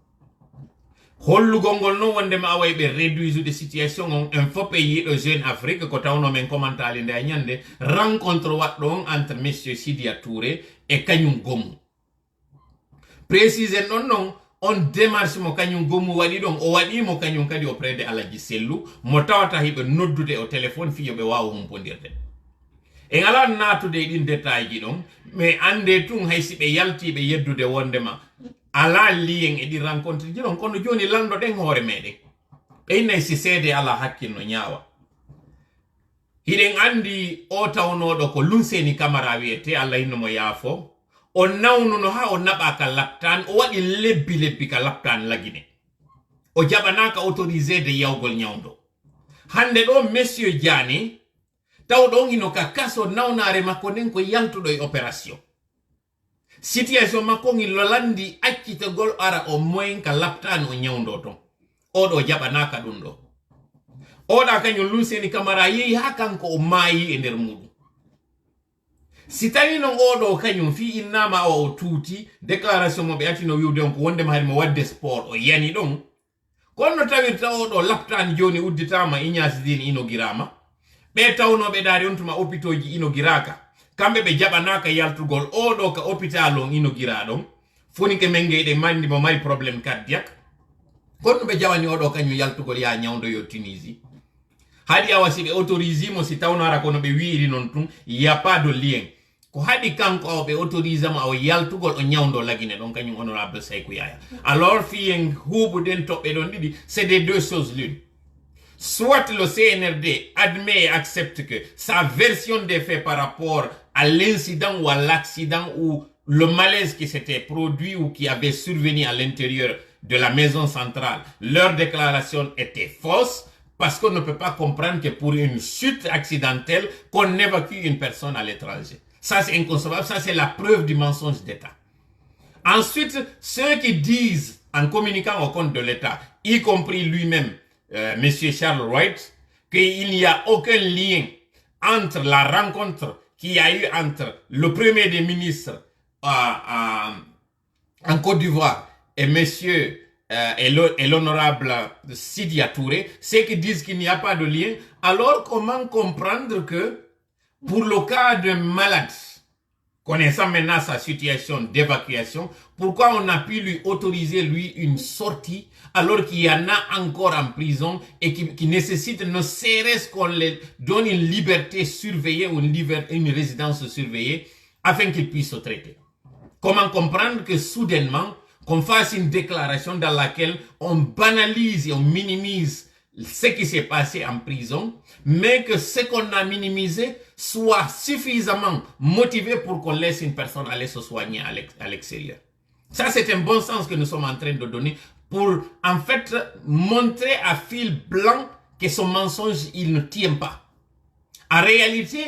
[SPEAKER 3] hollugol ngol no wonde ma away be réduire de situation on un faux pays de Jeune Afrique ko tawno men commentali nde nyande rencontre waddo entre monsieur Sidia Touré et kanyum gomu précise non on démarche mo kanyum gomu wadi don o wadi mo kanyum kadi auprès de Aladji Sellou mo tawata hibe noddude au téléphone fi yobe wawo humpondirde e ngala natude din détail ji don mais ande tun haysibe yalti be yeddude wondema ala lien e di rencontre ji don kono joni lando den hoore mede e nay si sede ala hakkil no nyaawa hiden andi o tawnodo ko Lunseni Camara wiete alla hinno mo yaafo o nawnuno ha o naba ka laptan o wadi lebbi ka laptan lagine o jabanaka autorisé de yawgol nyawdo hande do monsieur Diani tawdo ngino ka kaso nawnare makko nen ko yaltudo e opération situation makko ngi lolandi accitagol ara o moyen ka laptan o nyawdo to o do jabanaka dum do o da kanyo Lunseni Camara yi hakanko o mayi e nder mudu si tawi no odo kanyum fi innama o tuti déclaration mo be atino wiwde on ko wonde ma mo wadde sport o yani don kono tawi tawdo laptan joni udditama Ignace Dine inogirama be tawno be dari on tuma hôpitoji inogiraka kambe be jabanaka yaltugol odo ka hôpital on inogira don foni ke mengede mandi mo mari problème cardiaque kono be jawani odo kanyu yaltugol ya nyawdo yo Tunisie hadi awasi be autorisé mo si tawno ara kono be wiiri non tun y a pas de lien ko hadi kanko be autorisé mo o yaltugol o nyawdo lagine don kanyum honorable Sékou Yaya alors fien hubu den tobbe don didi c'est des deux choses l'une soit le CNRD admet et accepte que sa version des faits par rapport à l'incident ou à l'accident ou le malaise qui s'était produit ou qui avait survenu à l'intérieur de la maison centrale, leur déclaration était fausse parce qu'on ne peut pas comprendre que pour une chute accidentelle, qu'on évacue une personne à l'étranger. Ça, c'est inconcevable. Ça, c'est la preuve du mensonge d'État. Ensuite, ceux qui disent, en communiquant au compte de l'État, y compris lui-même, M. Charles Wright, qu'il n'y a aucun lien entre la rencontre qu'il y a eu entre le premier des ministres en Côte d'Ivoire et monsieur et l'honorable Sidya Touré, ceux qui disent qu'il n'y a pas de lien, alors comment comprendre que pour le cas d'un malade, connaissant maintenant sa situation d'évacuation, pourquoi on a pu lui autoriser lui une sortie alors qu'il y en a encore en prison et qui nécessite ne serait-ce qu'on leur donne une liberté surveillée ou une résidence surveillée afin qu'ils puissent se traiter. Comment comprendre que soudainement, qu'on fasse une déclaration dans laquelle on banalise et on minimise ce qui s'est passé en prison, mais que ce qu'on a minimisé soit suffisamment motivé pour qu'on laisse une personne aller se soigner à l'extérieur. Ça, c'est un bon sens que nous sommes en train de donner pour, en fait, montrer à fil blanc que son mensonge, il ne tient pas. En réalité,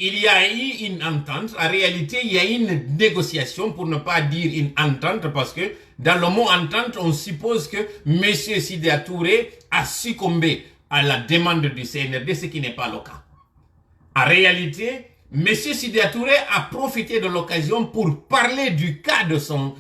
[SPEAKER 3] il y a eu une entente. En réalité, il y a eu une négociation, pour ne pas dire une entente, parce que dans le mot entente, on suppose que M. Sidya Touré a succombé à la demande du CNRD, ce qui n'est pas le cas. En réalité, M. Sidya Touré a profité de l'occasion pour parler du cas de son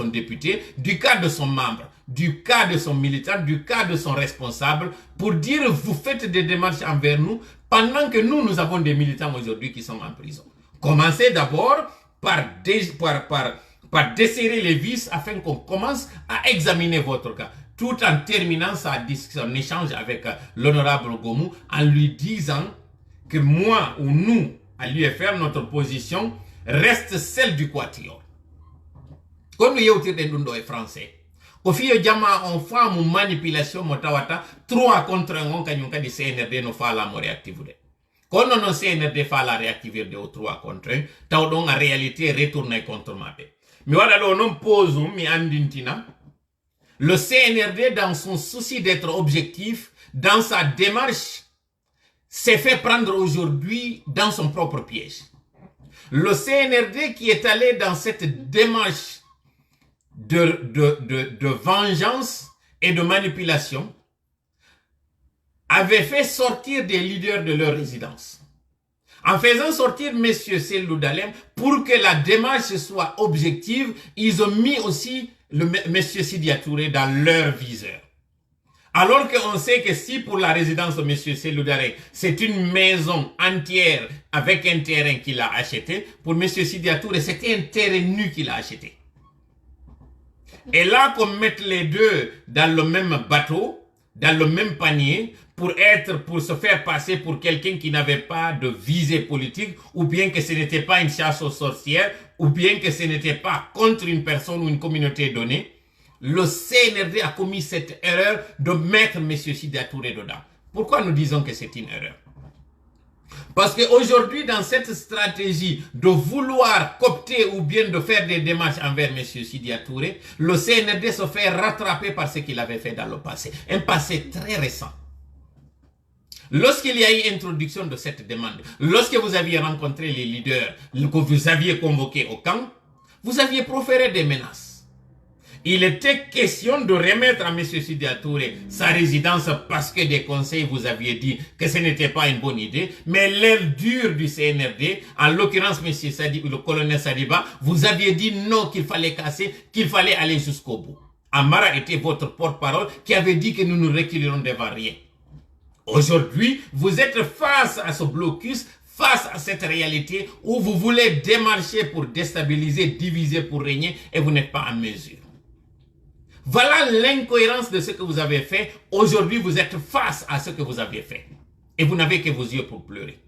[SPEAKER 3] député, du cas de son membre, du cas de son militant, du cas de son responsable, pour dire vous faites des démarches envers nous pendant que nous avons des militants aujourd'hui qui sont en prison. Commencez d'abord par desserrer les vis afin qu'on commence à examiner votre cas, tout en terminant son échange avec l'honorable Gomou en lui disant que moi ou nous, à l'UFR, notre position reste celle du Quatuor. Comme nous y est français, au fil jama on fait une manipulation motawata 3 contre 1 kanyunka di CNRD no fa la mo réactiver. Quand on CNRD fa la réactiver de 3 contre 1, taw don en réalité retourner contre mabe. Mi wada lo non pose mi andintina. Le CNRD dans son souci d'être objectif dans sa démarche s'est fait prendre aujourd'hui dans son propre piège. Le CNRD qui est allé dans cette démarche de vengeance et de manipulation avait fait sortir des leaders de leur résidence. En faisant sortir M. Cellou Dalein, pour que la démarche soit objective, ils ont mis aussi M. Sidya Touré dans leur viseur. Alors qu'on sait que si pour la résidence de M. Cellou Dalein, c'est une maison entière avec un terrain qu'il a acheté, pour M. Sidya Touré, c'était un terrain nu qu'il a acheté. Et là, qu'on mette les deux dans le même bateau, dans le même panier, pour se faire passer pour quelqu'un qui n'avait pas de visée politique, ou bien que ce n'était pas une chasse aux sorcières, ou bien que ce n'était pas contre une personne ou une communauté donnée, le CNRD a commis cette erreur de mettre M. Sidya Touré dedans. Pourquoi nous disons que c'est une erreur? Parce qu'aujourd'hui, dans cette stratégie de vouloir coopter ou bien de faire des démarches envers M. Sidya Touré, le CNRD se fait rattraper par ce qu'il avait fait dans le passé. Un passé très récent. Lorsqu'il y a eu introduction de cette demande, lorsque vous aviez rencontré les leaders que vous aviez convoqués au camp, vous aviez proféré des menaces. Il était question de remettre à M. Sidya Touré sa résidence parce que des conseils vous aviez dit que ce n'était pas une bonne idée. Mais l'air dur du CNRD, en l'occurrence le colonel Sadiba, vous aviez dit non, qu'il fallait casser, qu'il fallait aller jusqu'au bout. Amara était votre porte-parole qui avait dit que nous nous reculerons devant rien. Aujourd'hui, vous êtes face à ce blocus, face à cette réalité où vous voulez démarcher pour déstabiliser, diviser pour régner et vous n'êtes pas en mesure. Voilà l'incohérence de ce que vous avez fait. Aujourd'hui, vous êtes face à ce que vous avez fait. Et vous n'avez que vos yeux pour pleurer.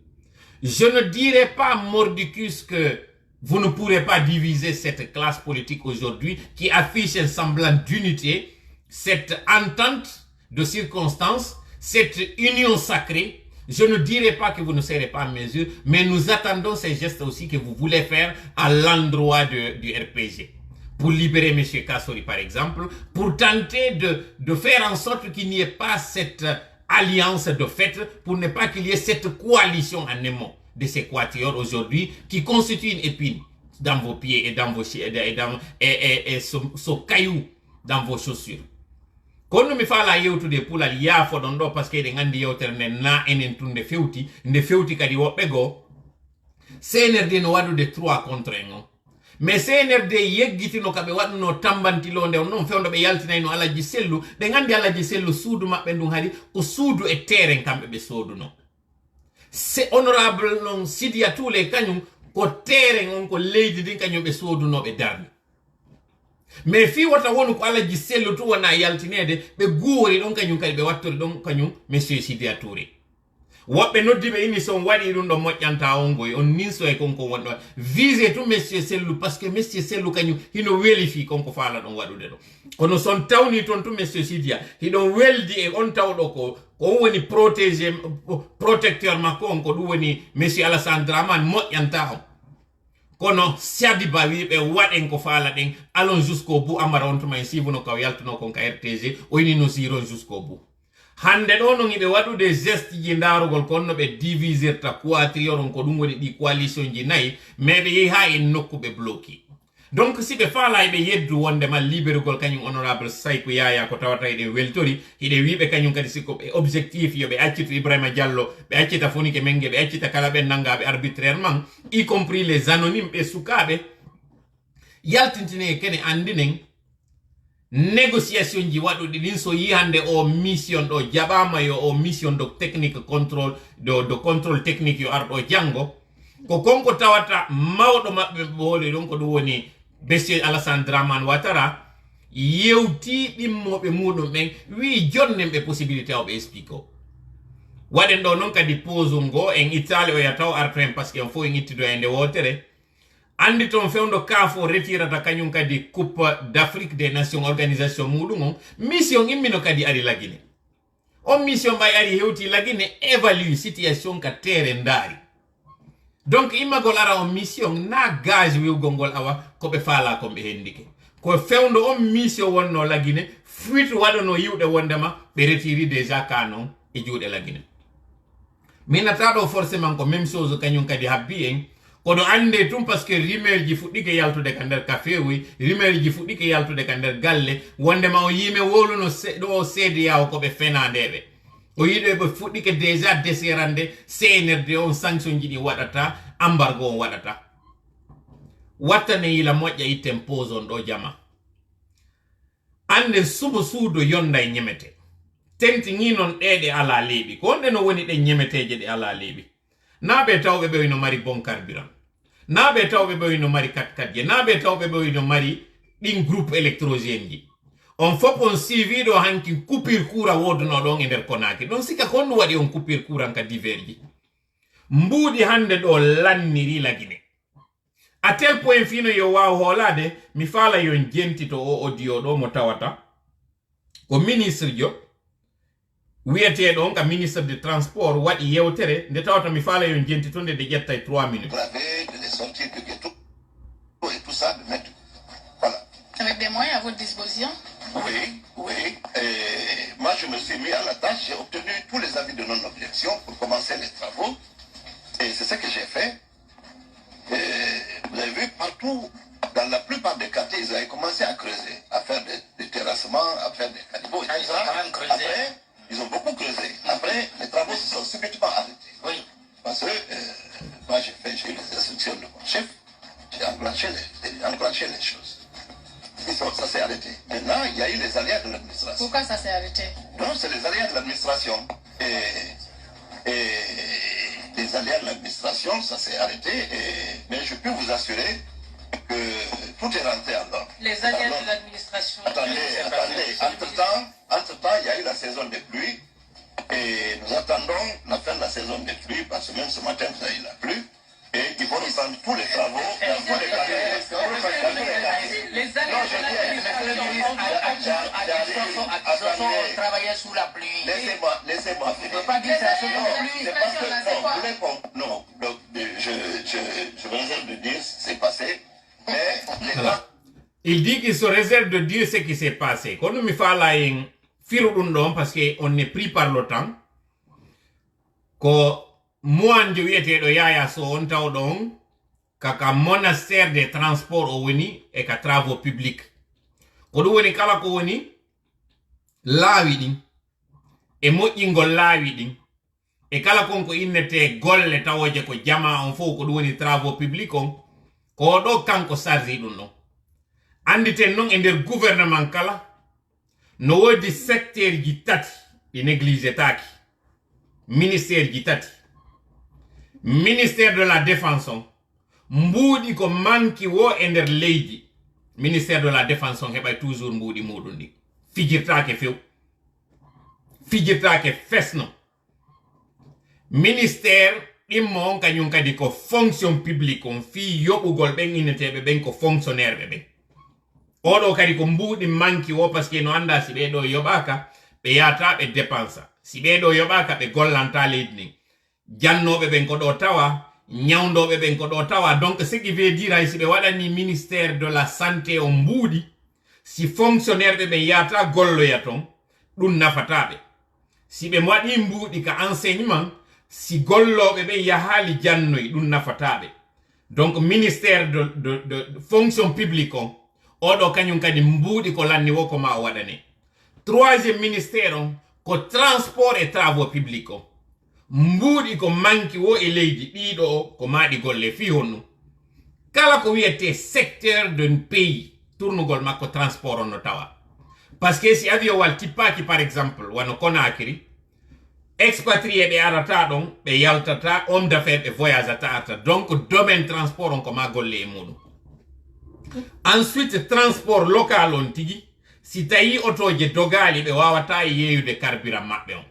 [SPEAKER 3] Je ne dirai pas, mordicus, que vous ne pourrez pas diviser cette classe politique aujourd'hui qui affiche un semblant d'unité, cette entente de circonstances, cette union sacrée, Je ne dirai pas que vous ne serez pas en mesure, mais nous attendons ces gestes aussi que vous voulez faire à l'endroit du RPG. Pour libérer M. Kassori, par exemple, pour tenter de faire en sorte qu'il n'y ait pas cette alliance de fait, pour ne pas qu'il y ait cette coalition en émo de ces quatuors aujourd'hui qui constitue une épine dans vos pieds et dans vos et ce caillou dans vos chaussures. Kono mi fala yewtude pulal yaafodon ɗo parce que eɗen andi yewtere nden na enen tun nde fewti kadi woɓɓe goo CNRD no waɗude 3 contre 1 o mais CNRD yeggitino kaɓe waɗuno tambantilo nde on noon fewdo ɓe yaltinayno Alaji Sellu ɗe gandi Alaji Sellu suudu maɓɓe ndun hari ko suudu e terrain kamɓe ɓe sooduno c'est honorable non Sidia Touré kañum ko terrain on ko leydi ndin kañum ɓe soodunoɓe darni mais fi wata wonu ko Alaji Sellu tu wona yaltinede ɓe guuri ɗon kañum kadi ɓe wattori ɗon kañum monsieur Sidia Touré woɓɓe noddiɓe émission waɗi ɗum ɗo moƴƴanta on goy on ninso e konko wonɗo visé tout monsieur Sellu parce que monsieur Sellu kañum hino welifi konko faala ɗon waɗude ɗo kono son tawni toon tout monsieur Sidia hiɗon weldi e on tawɗo ko woni protégé protecteur makko on ko ɗum woni monsieur Alassane Dramane moƴƴanta on kono Sadiba wiɓe waɗen ko faala ɗen allons jusqu'au bout amara on tuma en sivuno kaw yaltuno kon ka RTG o yini no siron jusqu'au bout hande ɗo non iɓe waɗude geste ji darugol konno ɓe divisirta quatrior on ko ɗum woni ɗi coalition ji nayi mais ɓe yehi ha en nokku ɓe bloqué donc si ɓe faala eɓe yeddu wondema liberugol kañum honorable Saykou Yaya ko tawata eɗen weltori hiɗe wiɓe kañum kadi sikko ɓe objectif yo ɓe accitu Ibrahima Diallo ɓe accita Fonike Mengue ɓe accita kala ɓe nangaɓe arbitrairement y compris les anonymes ɓe sukaɓe yaltintine kene andinen négociation ji waɗuɗi ɗin so yi hande o mission ɗo jaɓama yo o mission de technique contrôle de contrôle technique yo arɗo janggo ko konko tawata mawɗo maɓɓe ɓoole ɗon ko ɗum woni monsieur Alassane Dramane Ouattara yewti ɗimmoɓe muɗum ɓen wi jonnen ɓe possibilité o ɓe explique o waɗen ɗo noon kadi pause ngo en Italie o yataw arto en parce que on fo en ittido e nde wotere andi toon fewndo kaafo retirata kañum kadi coupe d'Afrique des nations organisation muɗum on mission immino kadi ari lagine on mission mbay ari hewti lagine évalue situation ka tere ndaari donc immagol ara on mission na gage wiwgol ngol awa koɓe faala komɓe hendike ko fewndo on mission wonno lagine fuite waɗano yiwɗe wondema ɓe retiri déjà ka noon e juuɗe lagine minata ɗo forcément ko même chose kañum kadi habbi en kono ande tum parce que rumeur ji fuɗɗike yaltude ka nder kafewi rumeur ji fuɗɗike yaltude ka nder galle wondema o yime woluno ɗo CEDEAO koɓe fenandeɓe o yiɗo ɓe fuɗɗike déjà deserande CNRD on sanction ji ɗi waɗata embargo on waɗata wattane yila moƴƴa itten pose on ɗo jama ande subo suudo yonda e ñemete tenti ñinon ɗeɗe ala leeɓi ko onɗe no woni ɗe ñemeteje ɗe ala leeɓi naɓe tawɓe ɓe no mari bon carburant naɓe tawɓe ɓe no mari 4x4 je naɓe tawɓe ɓe no mari ɗin groupe électrogène ji on fof on siwiɗo hanki coupure courant woduno ɗon e nder Konaki ɗon sika konno waɗi on coupure courant ka divers ji mbuuɗi hande ɗo lanniri lagine à tel point fino yo waw hoolade mi faala yon jentito o audio ɗo mo tawata ko ministre jo wiyeteɗo on ka ministre de transport waɗi yewtere nde tawata mi faala yon jentito nde de ƴetta 3 minutes
[SPEAKER 5] Avec des moyens à votre disposition?
[SPEAKER 6] Oui. Moi, je me suis mis à la tâche. J'ai obtenu tous les avis de non-objection pour commencer les travaux. Et c'est ce que j'ai fait. Et vous avez vu, partout, dans la plupart des quartiers, ils avaient commencé à creuser, à faire des terrassements, à faire des caniveaux.
[SPEAKER 5] Ils ont quand même creusé.
[SPEAKER 6] Après, ils ont beaucoup creusé. Après, les travaux se sont subitement arrêtés.
[SPEAKER 5] Oui.
[SPEAKER 6] Parce que moi, j'ai eu les instructions de mon chef. J'ai enclenché les choses. Ça s'est arrêté. Maintenant, il y a eu les aléas de l'administration.
[SPEAKER 5] Pourquoi ça s'est arrêté?
[SPEAKER 6] Non, c'est les aléas de l'administration. Et les aléas de l'administration, ça s'est arrêté. Mais je peux vous assurer que tout est rentré en ordre.
[SPEAKER 5] Les aléas de l'administration.
[SPEAKER 6] Attendez. Entre-temps, il y a eu la saison des pluies. Et nous attendons la fin de la saison des pluies parce que même ce matin, il a plu. Et il vont reprendre tous les travaux dans tous les quartiers.
[SPEAKER 5] Les administrations sont travailler sous la pluie.
[SPEAKER 6] Laissez-moi
[SPEAKER 5] On ne peut pas dire ça sous la
[SPEAKER 6] Non,
[SPEAKER 5] pluie.
[SPEAKER 6] c'est parce que non, donc, je me réserve de dire ce qui s'est passé, mais
[SPEAKER 3] Voilà. Il dit qu'il se réserve de dire ce qui s'est passé. Quand nous me faisons là, parce qu'on est pris par le temps, que moi, je vais te dire, so on t'a donc, kaka monastère des transports au Wini et ka travaux publics. Quand nous venons kala ko Wini, la widi, et mo ingol la widi, et kala konko inete golle tawoje ko jama on fo ko woni travaux publics on, ko do kanko sarzi dun no. Andite non e der gouvernement kala, no wodi secteur ji tati, di néglige taki. Ministère ji tati. Ministère de la Défense on, mboudi ko manki wo e der leydi. Ministère de la Défense on hebay toujours mboudi mudundi. Fijirtake few. Fijirtake fesno. Ministère immo kanyum kadi ko fonction publique on fi yobugol ben inetebe ben ko fonctionnaire be ben. Odo kadi ko mbuudi manki wo parce que no anda si be do yobaka be yata be dépensa. Si be do yobaka be gollanta leydi. Jannobe ben ko do tawa, nyawndobe ben ko do tawa. Donc ce qui veut dire si be wadani ministère de la santé on mbuudi si fonctionnaire be ben yata gollo yaton dun nafatabe. Si be mwadi mbuudi ka enseignement si gollobe be yahali jannoy dun nafatabe. Donc ministère de fonction publique on odo kanyum kadi mbuudi ko lanni wo ko ma wadane. Troisième ministère on ko transport et travaux publics on mbuudi ko manki wo e leydi dido ko maadi golle fi honnu. Kala ko wiete secteur d'un pays tournugol makko transport on no tawa. Parce que si avion wal tipaki par exemple wano Conakry expatrié be arata don be yaltata homme d'affaires be voyageata ata donc domaine transport on ko ma golle munu. Ensuite transport local on tigi si tayi otoje dogali be wawata yeyude carburant mabbe on.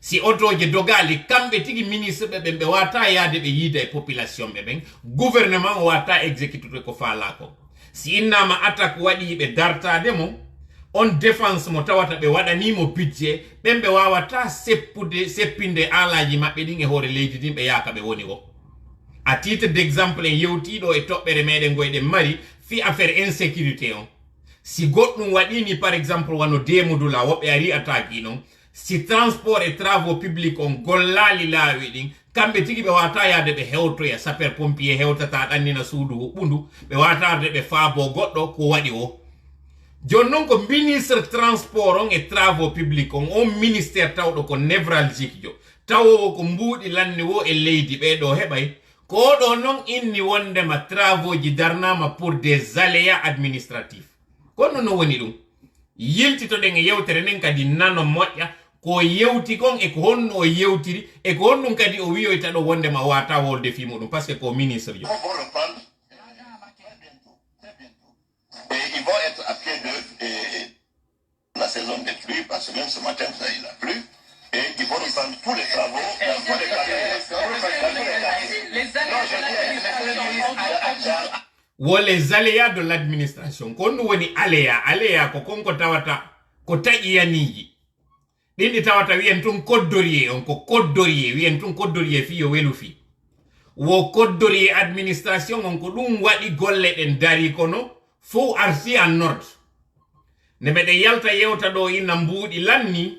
[SPEAKER 3] Si otoje dogali kambe tigi ministre be wata yade be yida e population be ben gouvernement wata exécuter ko fala ko. Si inama attaque wadi be darta demo on défense mo tawata be wadani mo budget bembe wawata seppinde alaji mabbe dinge hore leydi dimbe yaka be woni wo. À titre d'exemple en yewtido e tobbere meden goyde mari fi affaire insécurité on. Si goddum wadini par exemple wano demudula wobbe ari attaque non si transport et travaux publics on gollali lawi din kambe tigi be wata yade be hewto ya sapeur pompier hewtata dannina suudu bundu be wata de be faabo goddo ko wadi o. Jonnon ko ministre transport on et travaux publics on ministère tawdo ko névralgique jo tawo ko mbuudi lanni wo e leydi be do hebay ko do non inni wonde ma travaux ji darnama pour des aléas administratifs kono no woni dum yilti to den yewtere nen kadi nano moƴƴa ko yewti kon e ko honno o yewtiri e ko honnum kadi o wiyoyta do wonde ma wata wolde fi mudum parce que ko ministre jo.
[SPEAKER 6] Et ils vont être à pied d'œuvre et la saison des pluies, parce que même ce matin, il a plu. Et ils vont reprendre tous les travaux dans tous les quartiers.
[SPEAKER 3] Ou les aléas de l'administration. Quand nous avons aléa, ko tawata, ko taƴiyaniji. Ɗinɗi tawata wiyen tun koddorier, on ko koddorier, wiyen tun koddorier fiyo welu fi. Wo koddorier administration, on ko ɗum waɗi golle ɗen dari kono, fo arsi en ordre. Ne ɓe yalta yewta ɗo ina mbuuɗi lanni,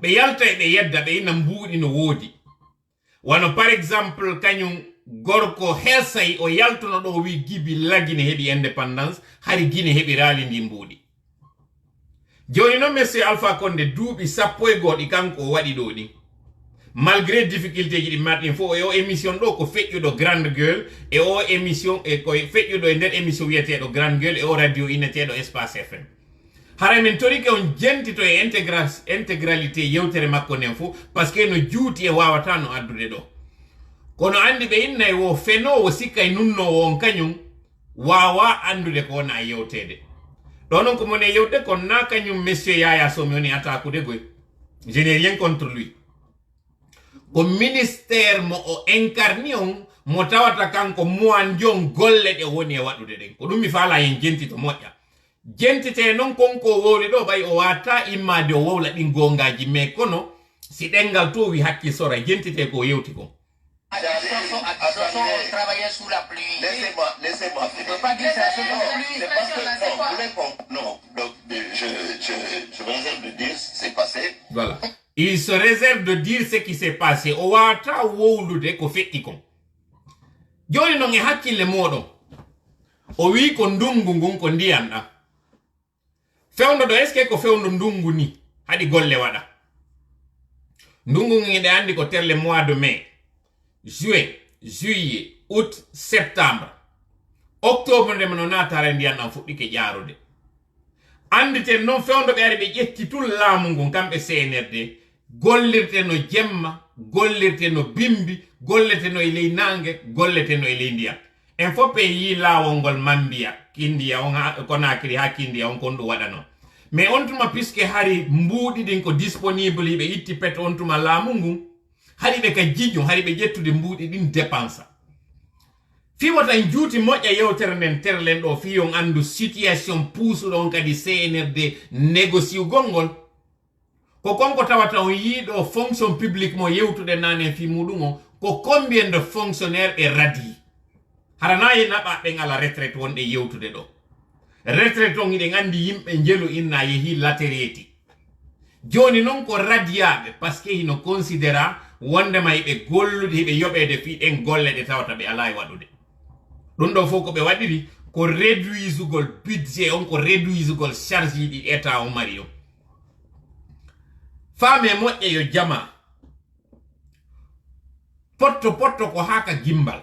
[SPEAKER 3] ɓe yalta e ɓe yedda ɓe ina mbuuɗi no woodi. Wano par exemple kañum gorko hersay o yaltono ɗo wi Gibi lagine heɓi indépendance hari Guinée heɓi raali ndi mbuuɗi. Joni noon monsieur Alpha Condé duuɓi sappo e goɗi kanko o waɗi ɗo ɗi. Malgré difficulté ji ɗi marɗin fo o émission ɗo ko feƴƴuɗo Grande Gueule e o émission e ko feƴƴuɗo e nder émission wiyeteɗo Grande Gueule e o radio inneteɗo Espace FM. Haray min torike on jentito e intégralité yewtere makko nden fo parce que no juuti e wawata no addude ɗo. Kono andi ɓe innay wo fenowo sikkay nunnowo on kañum wawa andude ko wona yewtede. Ɗo non ko mone yewte kon na kañum monsieur Yaya Sow mi woni attaquude goy. Je n'ai rien contre lui. Ko ministère mo o incarni on mo tawata kanko muan jon golle de woni e wadude den ko dum mi fala en jentito moƴƴa jentite non konko wowli do bay o wata immade o wowla din gongaji me kono si dengal to wi hakki sora jentite ko yewti ko
[SPEAKER 5] Travailler sous la pluie.
[SPEAKER 6] Laissez-moi finir.
[SPEAKER 5] Tu peux pas dire ça sous la pluie.
[SPEAKER 6] C'est parce que, non, donc, je me réserve de dire ce qui s'est passé.
[SPEAKER 3] Voilà. Il se réserve de dire ce qui s'est passé. O wata wowlude ko fetti kon. Joni non e hakkille moɗon. O wi ko ndungu ngun ko ndiyam ɗam. Fewndo ɗo est ce que ko fewndo ndungu ni haɗi golle waɗa. Ndungu ngi ɗe andi ko terle mois de mai, juin, juillet, août, septembre. Octobre nde no natare ndiyam ɗam fuɗɗike ƴarude. Andite non fewndo ɓe ari ɓe ƴetti tul laamu ngun kamɓe CNRD gollirte no jemma, gollirte no bimbi, gollete no e ley nangue, gollete no e ley ndiyam. En fof ɓe yi laawol ngol Mambia Kindia on Conakry ha Kindia on kon ɗum waɗa non. Mais on tuma puisque hari mbuuɗi ɗin ko disponible ɓe itti pet on tuma laamu ngun hari ɓe ka jiƴƴum hari ɓe ƴettude mbuuɗi ɗin dépensa. Fiwo tan juuti moƴƴa yewtere nden terlen ɗo fi on andu situation puusuɗon kadi CNRD négociugol ngol ko konko tawata on yiiɗo fonction publique mo yewtude nane fi muɗum o ko combien de fonctionnaire ɓe radi haranayi naɓaɓe ngala retraite wonɗe yewtude ɗo retraite on iɗen andi yimɓe jelu inna yeehi latereti joni noon ko radiyaɓe par ce que hino considéra wondema hiɓe gollude hiɓe yoɓede fi ɗen golle ɗe tawata ɓe ala e waɗude ɗum ɗo fof ko ɓe waɗiri ko réduisugol budget on ko réduisugol charge ɗi état o mari o faame moƴƴe yo jama potto ko haka gimbal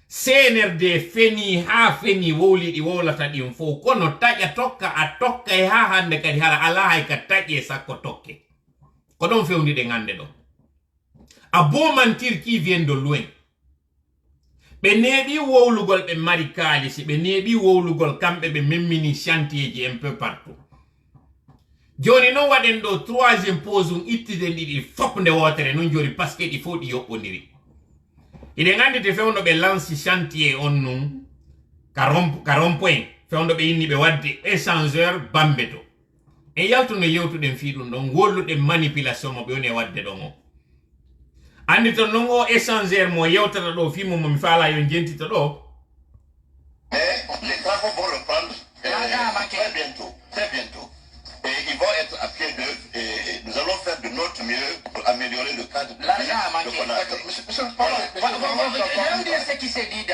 [SPEAKER 3] CNRD feni ha feni wowli ɗi wowlata ɗin fof kono taƴa tokka a tokka e ha hande kadi hara ala hay ka taƴe sakko tokke ko ɗon fewniɗe ngande ɗo a beau mentir qui vient de loin ɓe neeɓi wowlugol ɓe mari kaalisi ɓe neeɓi wowlugol kamɓe ɓe memmini chantier ji un peu partout joni noon waɗen ɗo troisiéme pause um ittiden ɗiɗi fop nde wotere noon joni par ce que ɗi fof ɗi yoɓɓodiri iɗen andi te fewno ɓe lanci chantier on nun ka rond point fewno ɓe inni ɓe wadde échangeur bambe to en yaltuno yewtuɗen fi ɗum ɗon wolluɗen manipulation mo ɓe woni e wadde ɗon o andi to non o échangeur mo yewtata ɗo fi momi faala yo jentita ɗo
[SPEAKER 6] Mais les travaux vont reprendre très bientôt, très bientôt. Et ils vont être à pied d'œuvre et nous allons faire de notre mieux pour améliorer le cadre de vie.
[SPEAKER 5] Je veux dire ce qui s'est dit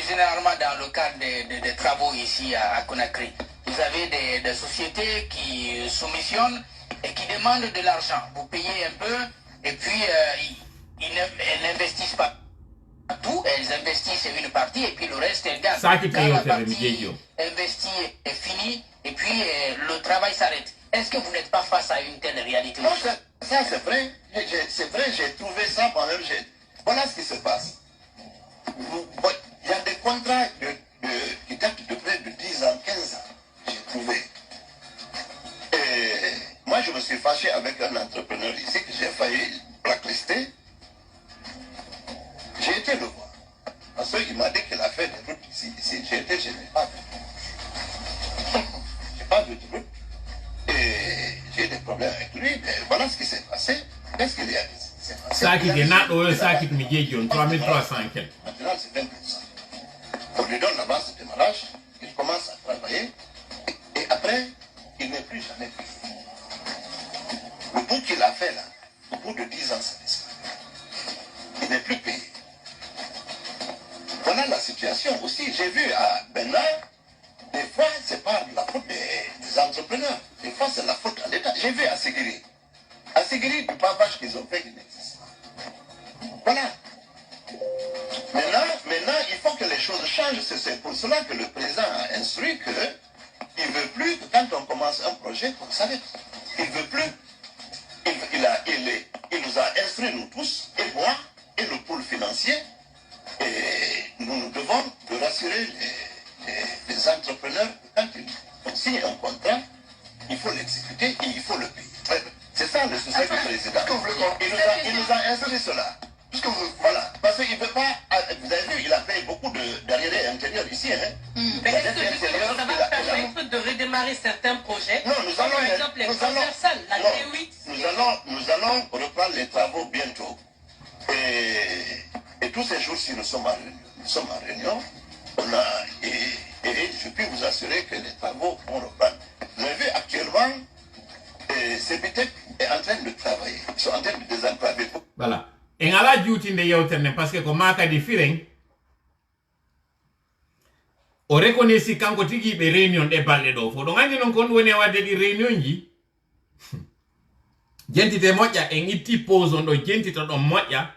[SPEAKER 5] généralement dans le cadre des travaux ici à Conakry. Vous avez des sociétés qui soumissionnent et qui demandent de l'argent. Vous payez un peu et puis elles n'investissent pas tout, elles investissent une partie et puis le reste elles gardent. Quand la partie investie est finie et puis le travail s'arrête. Est-ce que vous n'êtes pas face à une telle réalité?
[SPEAKER 6] Non, ça c'est vrai. C'est vrai, j'ai trouvé ça moi-même. Voilà ce qui se passe. Il y a des contrats qui datent de près de 10 ans, 15 ans. J'ai trouvé. Et moi, je me suis fâché avec un entrepreneur ici que j'ai failli blacklister. J'ai été le voir. Parce qu'il m'a dit qu'il a fait des routes ici. J'ai été, je n'ai pas vu. Je n'ai pas vu de route. Et j'ai des problèmes avec lui. Mais voilà ce qui s'est passé. Qu'est-ce qu'il y a dit?
[SPEAKER 3] Saki de naɗo saki mi jeji on 3300 quelques.
[SPEAKER 6] Maintenant, c'est 20%. On lui donne l'avance de démarrage, il commence à travailler, et après, il n'est plus jamais payé. Le bout qu'il a fait là, au bout de 10 ans, ça disparaît. Il n'est plus payé. Voilà la situation aussi. J'ai vu à Benin, des fois, c'est pas la faute des entrepreneurs. Des fois, c'est la faute à l'État. J'ai vu à Ségiri. À Ségiri, du pavage qu'ils ont fait, il n'existe pas. Voilà. Maintenant, il faut que les choses changent. C'est pour cela que le président a instruit qu'il ne veut plus que quand on commence un projet, qu'on s'arrête. Il ne veut plus. Il nous a instruit, nous tous, et moi, et le pôle financier, et nous devons de rassurer les entrepreneurs que quand ils signent un contrat, il faut l'exécuter et il faut le payer. C'est ça le souci du président. Il nous a instruit cela. Voilà. Parce qu'il ne veut pas barrière intérieure ici. Hein.
[SPEAKER 7] Est-ce que justement, ça va permettre de redémarrer certains projets?
[SPEAKER 6] Non, nous allons,
[SPEAKER 7] par exemple, les transversales, la T8.
[SPEAKER 6] nous allons reprendre les travaux bientôt. Et tous ces jours-ci, nous sommes en réunion. Et je peux vous assurer que les travaux vont reprendre. Vous avez vu actuellement, CBTEC est en train de travailler. Ils sont en train de désenclaver.
[SPEAKER 3] Voilà. En ala duty de yewterne parce que ko maka di fireng o reconnaissy kanko tigi be réunion de balde do fo do ngandi non kon woni wadde di réunion ji jentite moƴƴa en itti pause on do jentito don moƴƴa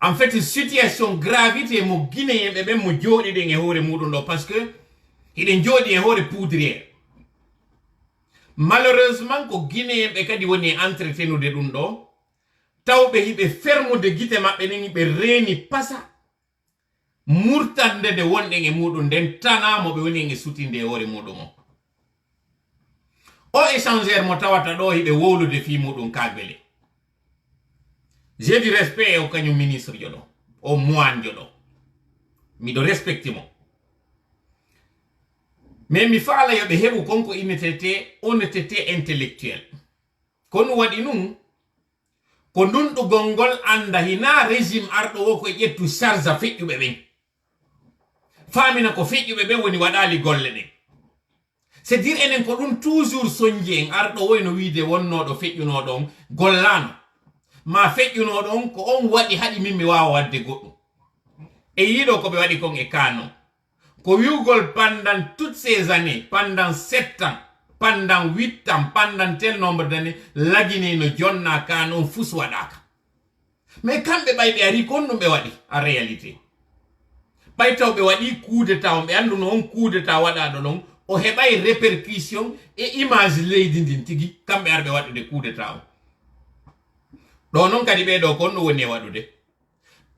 [SPEAKER 3] en fait situation gravité mo guinéen be mo jodi den e hore mudun do parce que iden jodi e hore poudrière malheureusement ko guinéen be kadi woni entretenude dum do tawbe hibe fermude gite mabbe nen be reni pasa murtande de wonde e mudun den tanamo be woni e sutinde hore mudum o échangeur mo tawata do hibe wowlude fi mudun kagbele. J'ai du respect au kanyum ministre jodo au moine jodo mi do respecte mo mais mi faala yobe hebu konko honnêteté intellectuelle kono wadi nun ko ndundu gongol anda hina régime ardo wo ko yettu charge feƴƴuɓe ɓen famina ko feƴƴuɓe ɓen woni waɗali golle ɗen c'est dire enen ko ɗum toujours soñji en arɗo woyno wiide wonnoɗo feƴƴunoɗon gollano ma feƴƴunoɗon ko on waɗi haɗi min mi wawa wadde goɗɗum e yiɗo ko ɓe waɗi kon e kano ko wiwgol pendant toutes ces années pendant 7 ans pendant 8 ans, pendant tel nombre d'années, lagine no jonna kan on fus wadaka. Mais quand be bay be ari kon no be wadi en réalité. Bay taw be wadi coup d'état be andu no coup d'état wada do non o hebay répercussion et image leydi din tigi kambe arbe wadi de coup d'état. Do non kadi be do kon no woni wadude.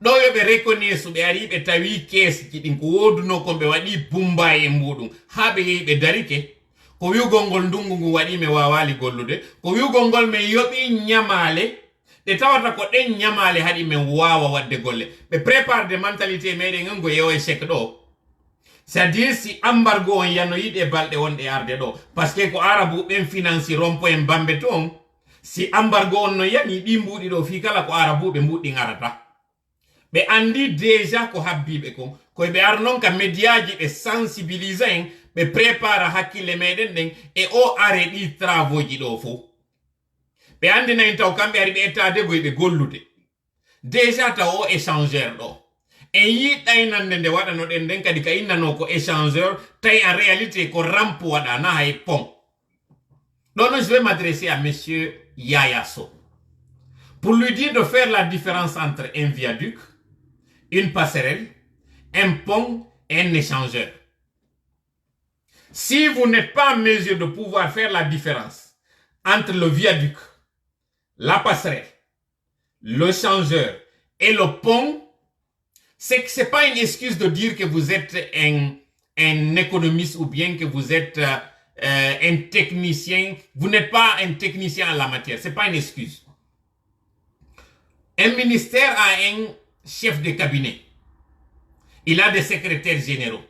[SPEAKER 3] Do yo be reconnaître be ari be tawi kes kidin ko woduno ko be wadi bumba e mudum habe be darike ko wiugol ndungu ngu wadi me wawali gollude ko wiugol me yobi nyamale de tawata ko den nyamale hadi me wawa wadde golle be prépare de mentalité meden ngo yewo échec do c'est-à-dire si embargo on yano yide balde wonde arde do parce que ko arabu ben finance rompo en bambe ton si embargo on no yani di mbudi do fi kala ko arabu be mbudi ngarata be andi déjà ko habbibe ko be arnon ka mediaji be sensibiliser be prépare hakkille meden den e o are di travaux ji do fo be andi na taw kambe ari be etade go be gollude déjà taw o échangeur do e yi daynande de wadano den den kadi ka innano ko échangeur tay en réalité ko rampo wada na hay pont. Donc je vais m'adresser à monsieur Yaya Sow pour lui dire de faire la différence entre un viaduc, une passerelle, un pont et un échangeur. Si vous n'êtes pas en mesure de pouvoir faire la différence entre le viaduc, la passerelle, l'échangeur et le pont, c'est que c'est pas une excuse de dire que vous êtes un économiste ou bien que vous êtes un technicien. Vous n'êtes pas un technicien en la matière. C'est pas une excuse. Un ministère a un chef de cabinet. Il a des secrétaires généraux.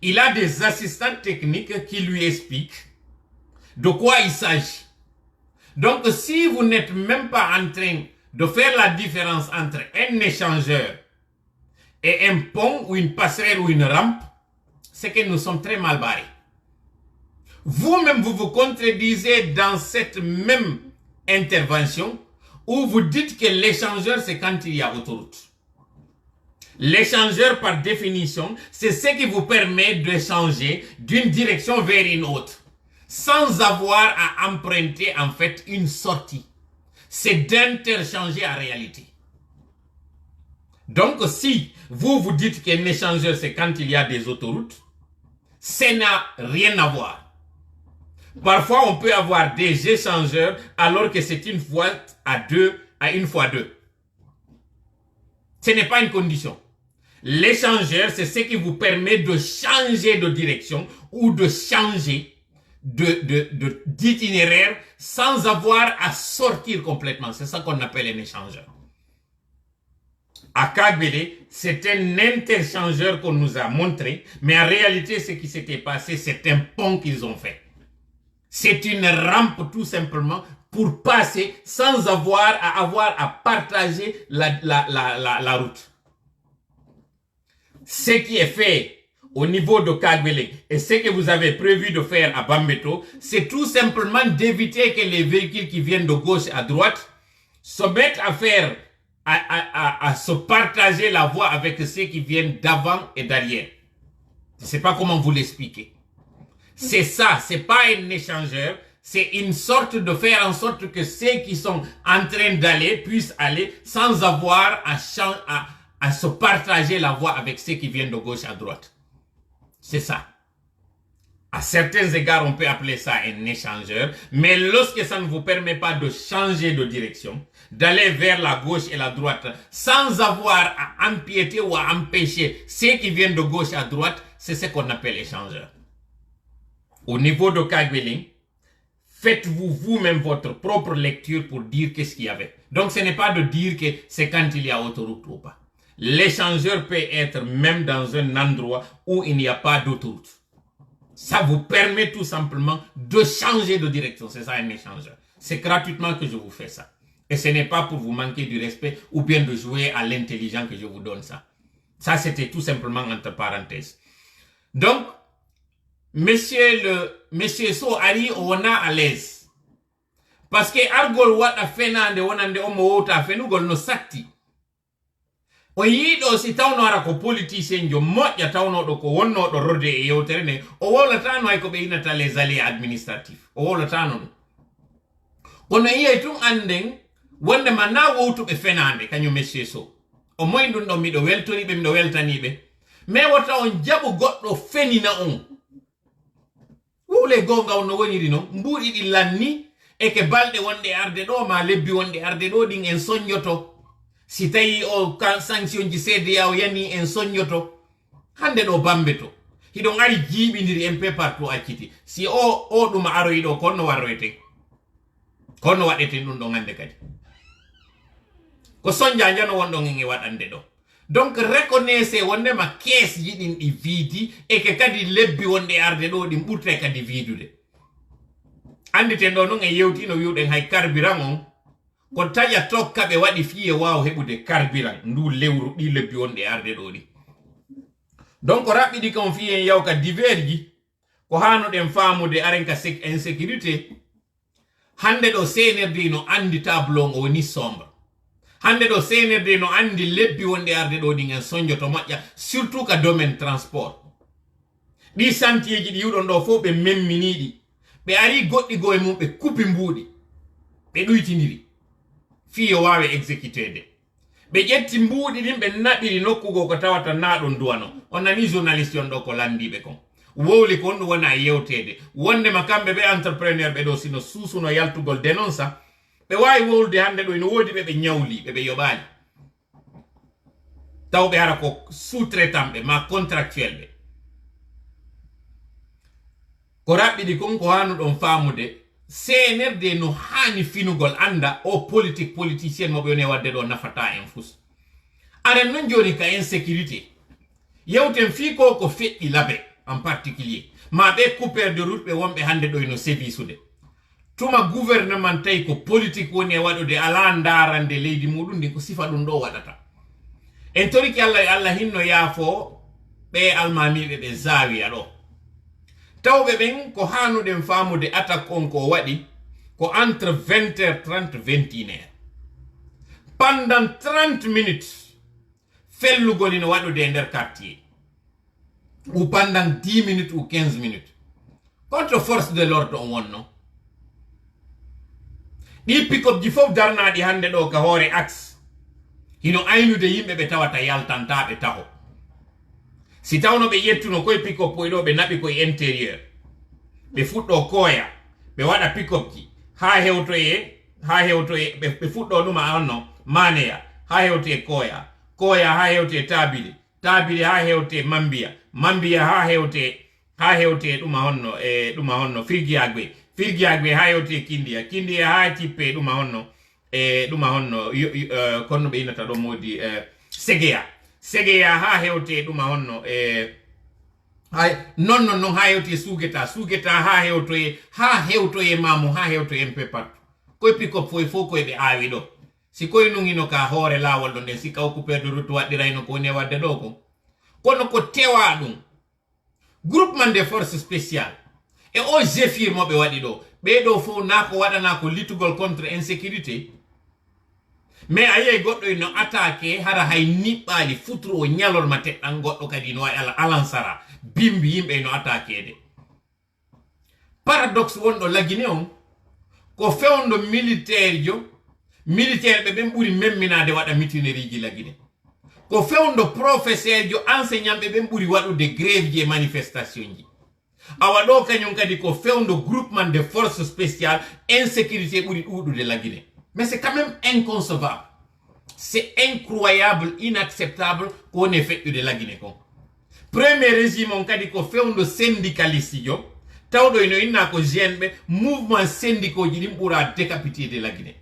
[SPEAKER 3] Il a des assistants techniques qui lui expliquent de quoi il s'agit. Donc, si vous n'êtes même pas en train de faire la différence entre un échangeur et un pont ou une passerelle ou une rampe, c'est que nous sommes très mal barrés. Vous-même, vous vous contredisez dans cette même intervention où vous dites que l'échangeur, c'est quand il y a autoroute. L'échangeur, par définition, c'est ce qui vous permet d'échanger d'une direction vers une autre, sans avoir à emprunter, en fait, une sortie. C'est d'interchanger en réalité. Donc, si vous dites qu'un échangeur, c'est quand il y a des autoroutes, ça n'a rien à voir. Parfois, on peut avoir des échangeurs alors que c'est une fois à deux, à une fois deux. Ce n'est pas une condition. L'échangeur, c'est ce qui vous permet de changer de direction ou de changer d'itinéraire sans avoir à sortir complètement. C'est ça qu'on appelle un échangeur. à Kagbele, c'est un interchangeur qu'on nous a montré, mais en réalité, ce qui s'était passé, c'est un pont qu'ils ont fait. C'est une rampe tout simplement pour passer sans avoir à partager la route. Ce qui est fait au niveau de Kagbele et ce que vous avez prévu de faire à Bambeto, c'est tout simplement d'éviter que les véhicules qui viennent de gauche à droite se mettent à faire, à se partager la voie avec ceux qui viennent d'avant et derrière. Je ne sais pas comment vous l'expliquer. C'est ça, c'est pas un échangeur, c'est une sorte de faire en sorte que ceux qui sont en train d'aller puissent aller sans avoir à se partager la voie avec ceux qui viennent de gauche à droite. C'est ça. À certains égards, on peut appeler ça un échangeur, mais lorsque ça ne vous permet pas de changer de direction, d'aller vers la gauche et la droite, sans avoir à empiéter ou à empêcher ceux qui viennent de gauche à droite, c'est ce qu'on appelle échangeur. Au niveau de Kagbele, faites-vous vous-même votre propre lecture pour dire qu'est-ce qu'il y avait. Donc ce n'est pas de dire que c'est quand il y a autoroute ou pas. L'échangeur peut être même dans un endroit où il n'y a pas d'autoroute. Ça vous permet tout simplement de changer de direction. C'est ça un échangeur. C'est gratuitement que je vous fais ça. Et ce n'est pas pour vous manquer du respect ou bien de jouer à l'intelligent que je vous donne ça. Ça, c'était tout simplement entre parenthèses. Donc, Monsieur So Ari, on a à l'aise. Parce que Argol Wata Fenande, Onande Omo Wota Fenugol no Sakti. O yiɗo si tawno ara ko politicien jo moƴƴa tawnoɗo ko wonnoɗo rode e yewtere nde o wollatano hay ko ɓe innata les alliés administratifs o wollatano ɗum kono yiyay tun anden wondema na wowtuɓe fenande kañum monsieur So o moyi ɗum ɗo miɗo weltoriɓe miɗo weltaniɓe mais wota on jaɓu goɗɗo fenina on wule gonga on no woniri noon mbuɗi ɗi lanni e ke balɗe wonɗe arde ɗo ma lebbi wonɗe arde ɗo ɗin en soññoto si tawi o sanction ji CEDEAO o yani en soññoto hande ɗo Bambeto hiɗon ari jiiɓidiri un peu partout acciti si o ɗum aroyi ɗo konno warroyten konno waɗeten ɗum ɗon hande kadi ko soñja jano wonɗon en e waɗande ɗo donc reconnaissez wondema kees jiɗin ɗi viidi e ke kadi lebbi wonɗe arde ɗo ɗin ɓurta kadi viidude anditen ɗo non en yewtino wiwɗen hay carburant on ko taƴa tokka ɓe waɗi fiye waw heɓude carburant ndu lewru ɗi lebbi wonɗe arde ɗo ɗi donc raɓɓiɗi kon fiyen yawka divers ji ko hanoɗen famude aren ka insécurité hande ɗo CNRD no andi tableau o woni sombre hande ɗo CNRD no andi lebbi wonɗe arde ɗo ɗi en soñjoto moƴƴa surtout ka domaine transport ɗi chantier ji ɗi yuɗon ɗo fof ɓe memminiɗi ɓe ari goɗɗi go e mum ɓe kupi mbuuɗi ɓe ɗuytidiri fiye wawe exécutede ɓe ƴetti mbuuɗi ɗin ɓe naɓiri nokkugo ko tawata naɗon duwano on nani journaliste on ɗo ko landiɓe kon wowli ko on ɗum wona yewtede wondema kamɓe ɓe entrepreneur ɓe ɗo sino suusuno yaltugol dénonça ɓe wawi wowlude hande ɗo ino woodi ɓe ñawli ɓe yoɓali taw ɓe ara ko sous-traitant ɓe ma contractuel ɓe ko raɓɓiɗi kon ko hanuɗon famude CNRD no hani finugol anda o politicien mo ɓe woni wadde ɗo nafata en fus aren non joni ka insécurité yewten fi ko feƴƴi labe en particulier ma ɓe coupeur de route ɓe wonɓe hande ɗo ino sévisude tuma gouvernement tawi ko politique woni e waɗude ala darande leydi muɗum ndin ko sifa ɗum ɗo waɗata en toriki Allah e Allah hinno yaafo ɓe almamiɓe ɓe zawiya ɗo tawɓe ɓen ko hanuɗen famude attaque on ko waɗi ko entre 20h30 21h pendant 30 minutes fellugol ina waɗude e nder quartier ou pendant 10 minutes ou 15 minutes contre force de l'ordre on wonno ɗi pick-up ji fof darnaɗi hande ɗo ka hoore axe hino aynude yimɓe ɓe tawata yaltantaɓe taho si tawno ɓe yettuno koye pick-up ɗo ɓe naɓi koye intérieur ɓe fuɗɗo kooya ɓe waɗa pick-up ji ha hewtoye ɓe fuɗɗo ɗuma onno maneya ha hewte kooya ha hewte tabile ha hewte mambiya ha hewte ɗuma honno firgiyagbe ha hewte kindiya ha tippe ɗuma honno konno ɓe innata ɗo modi segeya ha hewte ɗuma honno hay non ha hewte sugeta ha hewtoye mamu ha hewtoye mpe pat koye pick-up fo koye ɓe awi ɗo si koye nungino ka hoore lawol ɗo nden si kaw coupé de route waɗɗirayno ko woni wadde ɗo ko kono ko tewa ɗum groupement de force spéciale e o Zéphir mo ɓe waɗi ɗo ɓeɗo fo na ko waɗana ko luttugol contre insécurité mais a yeyi goɗɗo no attaqué hara hay niɓɓali futuro o ñalolma teɗɗan goɗɗo kadi no wawi alansara bimbi yimɓe no attaqué de paradoxe wonɗo lagine on ko fewndo militaire ɓe ɓen ɓuri memminade waɗa mutinerie ji lagine ko fewndo professeur enseignant ɓe ɓen ɓuri waɗude grève ji e manifestation ji awa ɗo kañum kadi ko fewndo groupement de force spéciale insécurité ɓuri ɗuɗude lagine. Mais c'est quand même inconcevable. C'est incroyable, inacceptable qu'on ait fait de la Guinée. Premier régime, on a dit qu'on fait un syndicaliste. Taudo ino inna ko GNB, mouvement syndical pour décapiter de la Guinée.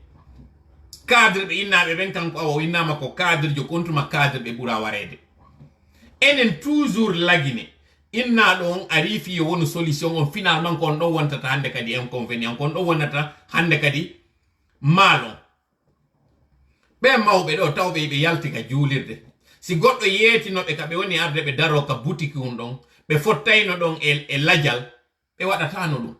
[SPEAKER 3] Cadre be inna be ben kanko awo inna ma ko cadre jo contre ma cadre be bura warede. Enen toujours la Guinée. Inna don arifi yo wonu solution on finalement kon do wontata hande kadi inconvénient kon do wonata hande kadi malon be mawbe do tawbe be yalti ka julirde si goddo yetinobe ka be woni arde be daro ka boutique don be fottayno don e lajal be wadata no dum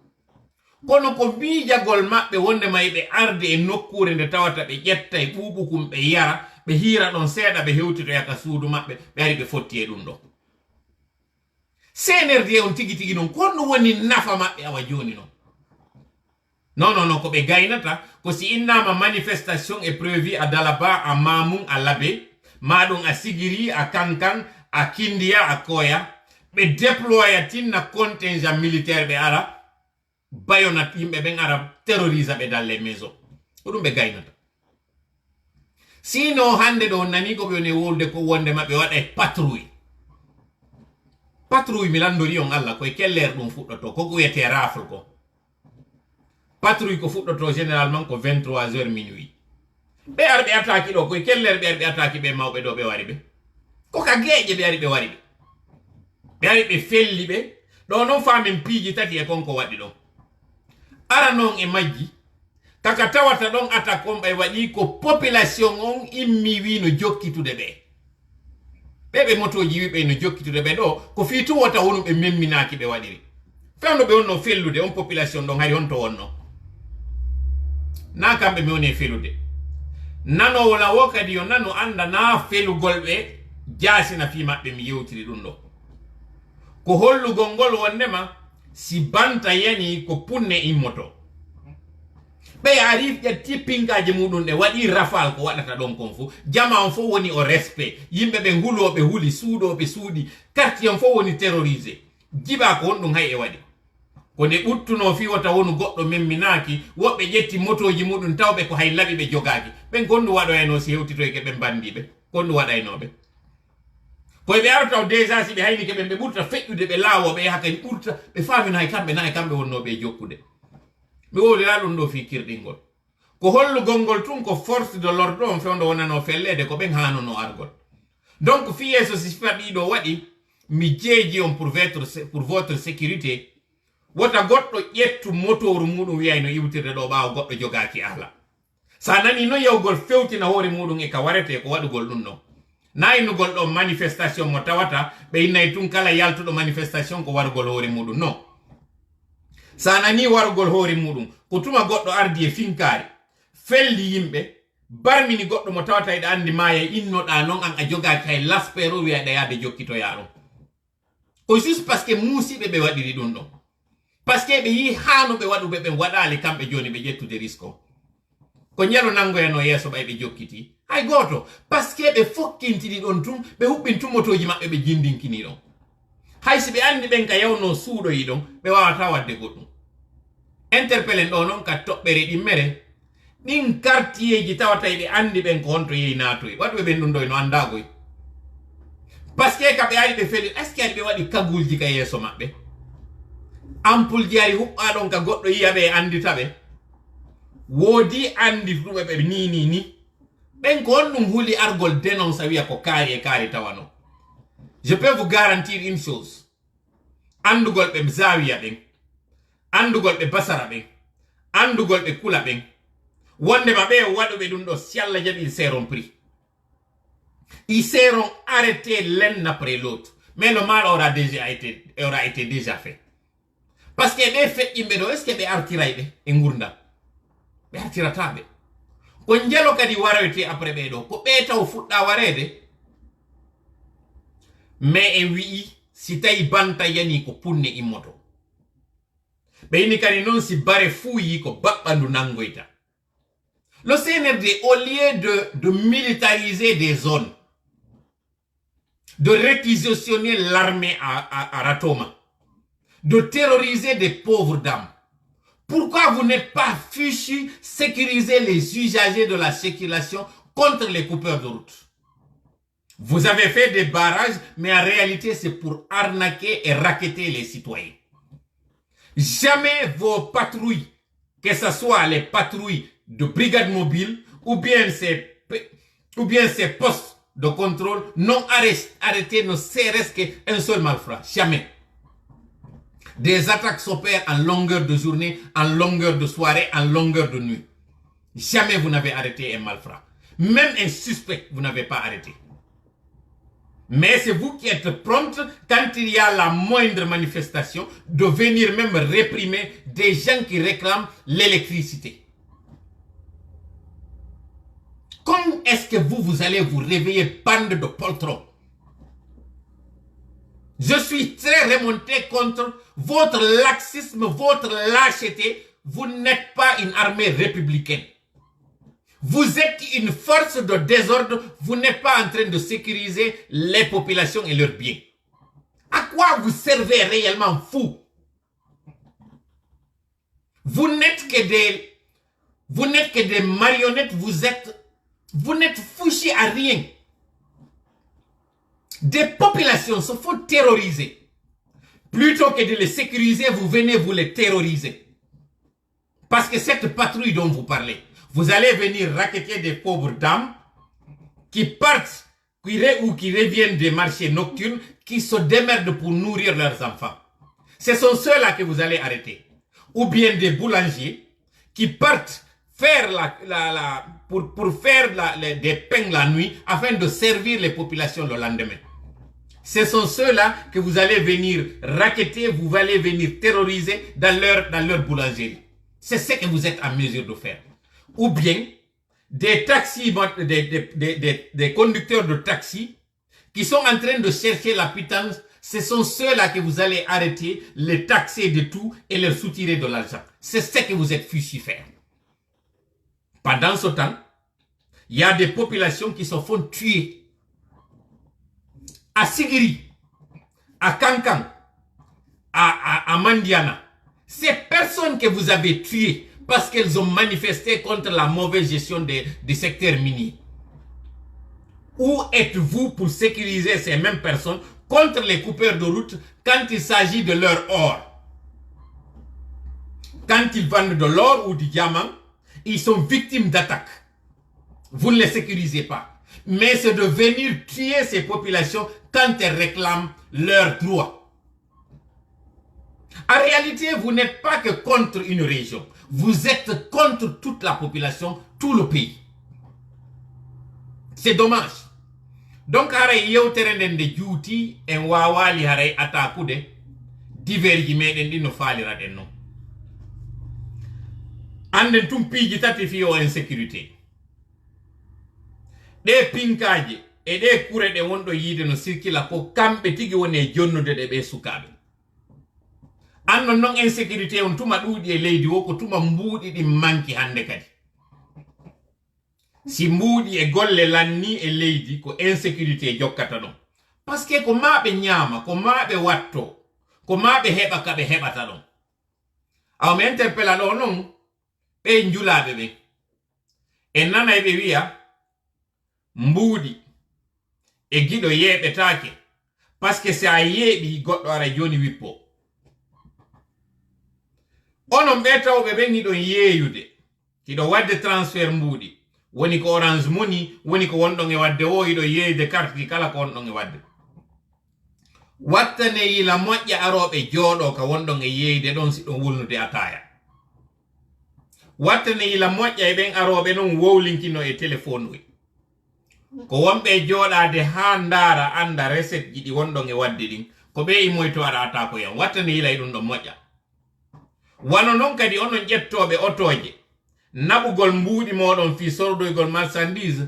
[SPEAKER 3] kono ko biijagol mabbe wonde may be arde e nokkure nde tawata be jetta e bubukum be yara be hira don seeda be hewtito yaka suudu mabbe be ari be fotti e dum do CNRD on tigi non kono woni nafa mabbe awa joni non. Non, ko be gaynata ko si innama manifestation est prévue à Dalaba, à Mamoun, à Labé, madon à Sigiri, à Kankan, à Kindia, à Koya, be déploya tinna contingent militaire be ara bayonat yimbe ben ara terrorisa be dans les maisons. Odum be gaynata. Sino hande do nani ko be ne wolde ko wonde mabbe wada patrouille. Patrouille milandori on alla ko e keller dum fuddoto ko wiyete rafle ko. Patrouille ko fuddoto généralement ko 23h minuit. Be arbe attaque do ko e keller be arbe attaque be mawbe do be wari be. Ko ka geje be arbe wari be. Be arbe felli be do non famin piiji tati e konko wadi do. Ara non e majji kaka tawata don attaque on be wadi ko population on immi wi no jokkitude be. Bebe motoji wibe no jokkitude be do ko fitu wata wonu be memminaki be wadiri fewno be wonno fellude on population don hari on to wonno na kambe me woni felude nano wala wokadi yo nano anda na felugol be jasina fi mabbe mi yewtiri dum do ko hollugol ngol wonnema si banta yani ko punne immoto be arif ya tipingaje mudun de wadi rafal ko wadata don kon fu jama on fo woni o respect yimbe be hulobe huli suudo be suudi quartier on fo woni terroriser jiba ko on dum hay e wadi ko ne uttuno fi wata wonu goddo memminaki wobbe jetti motoji mudun tawbe ko hay labi be jogaaki ben gondu wado eno si hewtito e ke be bandibe gondu wada enobe ko be artaw déjà si be hayni ke be burta feddude be lawo be hakani burta be famina hay kambe na kambe wonno be jokkude mi woli la ɗum ɗo fi kirɗingol ko hollugol tun ko force de l'ordre on fewndo wonano fellede ko ɓen hanono argol donc fi yeso si faɗi ɗo waɗi mi jeeji on pour votre sécurité wota goɗɗo ƴettu motoru muɗum wiyay no iwtirde ɗo ɓawa goɗɗo jogaki ala sa nani no yawgol fewtina hoore muɗum e ka warete ko waɗugol ɗum ɗon naynugol ɗo manifestation mo tawata ɓe innayi tun kala yaltuɗo manifestation ko wargol hoore muɗum non sana ni wargol hoore mudum ko tuma goddo ardi e finkari felli yimbe barmini goddo mo tawata e andi maaya innoda non an a jogaaki hay laspero wi ada yaade jokkito yaaro ko juste parce que musibe be wadiri dum don parce que be yi haano be wadu be wadali kambe joni be jettude risque ko nyalo nango eno yeso bay be jokkiti hay goto parce que be fokkintidi don tum be hubbin tumotoji mabbe be jindinkini don hay si be andi ben ka yawno suudo yi don be wawata wadde goddum interpellen do non ka tobbere di mere din quartier ji tawata be andi ben ko honto yeyi natoy wadbe ben dum do no andagoy parce que ka be ari be feli est ce que be wadi kagulji ka yeso mabbe ampul jari hubba don ka goddo yiyabe andi tabe wodi andi dum be ni Ben ko on dum huli argol dénonce wiya ko kaari e kaari tawano. Je peux vous garantir une chose. Andugol be Zawiya ben, andugol be Basara ben, andugol be Kula ben, wonde mabe wadobe dum do si Allah jabi ils seront pris. Ils seront arrêtés l'un après l'autre. Mais le mal aura été déjà fait. Parce que be fait imbedo est-ce que be artiraybe e ngurda. Be artiratabe. Ko njelo kadi waroyte après be do ko be taw fudda warede. Mais e wi si tay banta yani ko punne immoto. Be ni kadi non si bare fuyi ko babbandu nangoyta. Le CNRD, au lieu de militariser des zones, de réquisitionner l'armée à Ratoma, de terroriser des pauvres dames, pourquoi vous n'êtes pas fichu sécuriser les usagers de la circulation contre les coupeurs de route? Vous avez fait des barrages, mais en réalité, c'est pour arnaquer et racketter les citoyens. Jamais vos patrouilles, que ce soit les patrouilles de brigade mobile ou bien ces postes de contrôle, n'ont arrêté ne serait-ce qu'un seul malfrat. Jamais. Des attaques s'opèrent en longueur de journée, en longueur de soirée, en longueur de nuit. Jamais vous n'avez arrêté un malfrat. Même un suspect, vous n'avez pas arrêté. Mais c'est vous qui êtes prompte, quand il y a la moindre manifestation, de venir même réprimer des gens qui réclament l'électricité. Comment est-ce que vous allez vous réveiller, bande de poltrons? Je suis très remonté contre votre laxisme, votre lâcheté. Vous n'êtes pas une armée républicaine. Vous êtes une force de désordre. Vous n'êtes pas en train de sécuriser les populations et leurs biens. À quoi vous servez réellement, fou? Vous n'êtes que des marionnettes. Vous n'êtes fouchés à rien. Des populations se font terroriser. Plutôt que de les sécuriser, vous venez vous les terroriser. Parce que cette patrouille dont vous parlez, vous allez venir racketter des pauvres dames qui partent ou qui reviennent des marchés nocturnes, qui se démerdent pour nourrir leurs enfants. Ce sont ceux-là que vous allez arrêter. Ou bien des boulangers qui partent faire pour faire des pains la nuit afin de servir les populations le lendemain. Ce sont ceux-là que vous allez venir racketter, vous allez venir terroriser dans leur boulangerie. C'est ce que vous êtes en mesure de faire. Ou bien des taxis, des conducteurs de taxi qui sont en train de chercher la pitance. Ce sont ceux-là que vous allez arrêter, les taxer de tout et leur soutirer de l'argent. C'est ce que vous êtes fichus faire. Pendant ce temps, il y a des populations qui se font tuer. À Sigiri, à Kankan, à Mandiana. Ces personnes que vous avez tuées parce qu'elles ont manifesté contre la mauvaise gestion des secteurs miniers. Où êtes-vous pour sécuriser ces mêmes personnes contre les coupeurs de route quand il s'agit de leur or? Quand ils vendent de l'or ou du diamant, ils sont victimes d'attaques. Vous ne les sécurisez pas. Mais c'est de venir tuer ces populations quand elles réclament leurs droits. En réalité, vous n'êtes pas que contre une région. Vous êtes contre toute la population, tout le pays. C'est dommage. Donc, haray yewtere de juuti en wawali haray atakude diverji meɗen ɗi no faliraɗen non. Anden tum piiji tati fiyo insécurité. Ɗe pinkaji e ɗe kure ɗe wonɗo yiide no sirkila ko kamɓe tigi woni e jonnude ɗe ɓe sukaɓe. Andon non insécurité on tuma ɗuuɗi e leydi wo ko tuma mbuuɗi ɗi manki hande kadi. Si mbuuɗi e golle lanni e leydi ko insécurité jokkata ɗon. Parce que ko maɓe ñaama, ko maɓe watto, ko maɓe heɓa ka ɓe heɓata ɗon. Aw mi interpella ɗo non ɓe njulaɓe ɓe. En nanay ɓe wiya mbuuɗi e giɗo yeɓetake parce que si a yeeɓi goɗɗo ara joni wippo. Onon ɓe tawɓe ɓen hiɗon yeeyude hiɗo wadde transfert mbuuɗi woni ko Orange Money woni ko wondon e wadde o ido yeeyde carte di kala ko wondon e wadde wattane yila moƴƴa aroɓe jooɗo ka wondon e yeeyde ɗon si ɗon wulnude ataya wattane yila moƴƴa e ɓen aroɓe non wowlinkino e téléphone ko wonɓe jooɗade ha ndaara anda recette ji ɗi wondon e wadde ɗin ko ɓe immoyto aɗa ata ko yam wattane yila e ɗum ɗon moƴƴa wano non kadi onon ƴettoɓe otoje naɓugol mbuuɗi moɗon fi sordoygol marchandise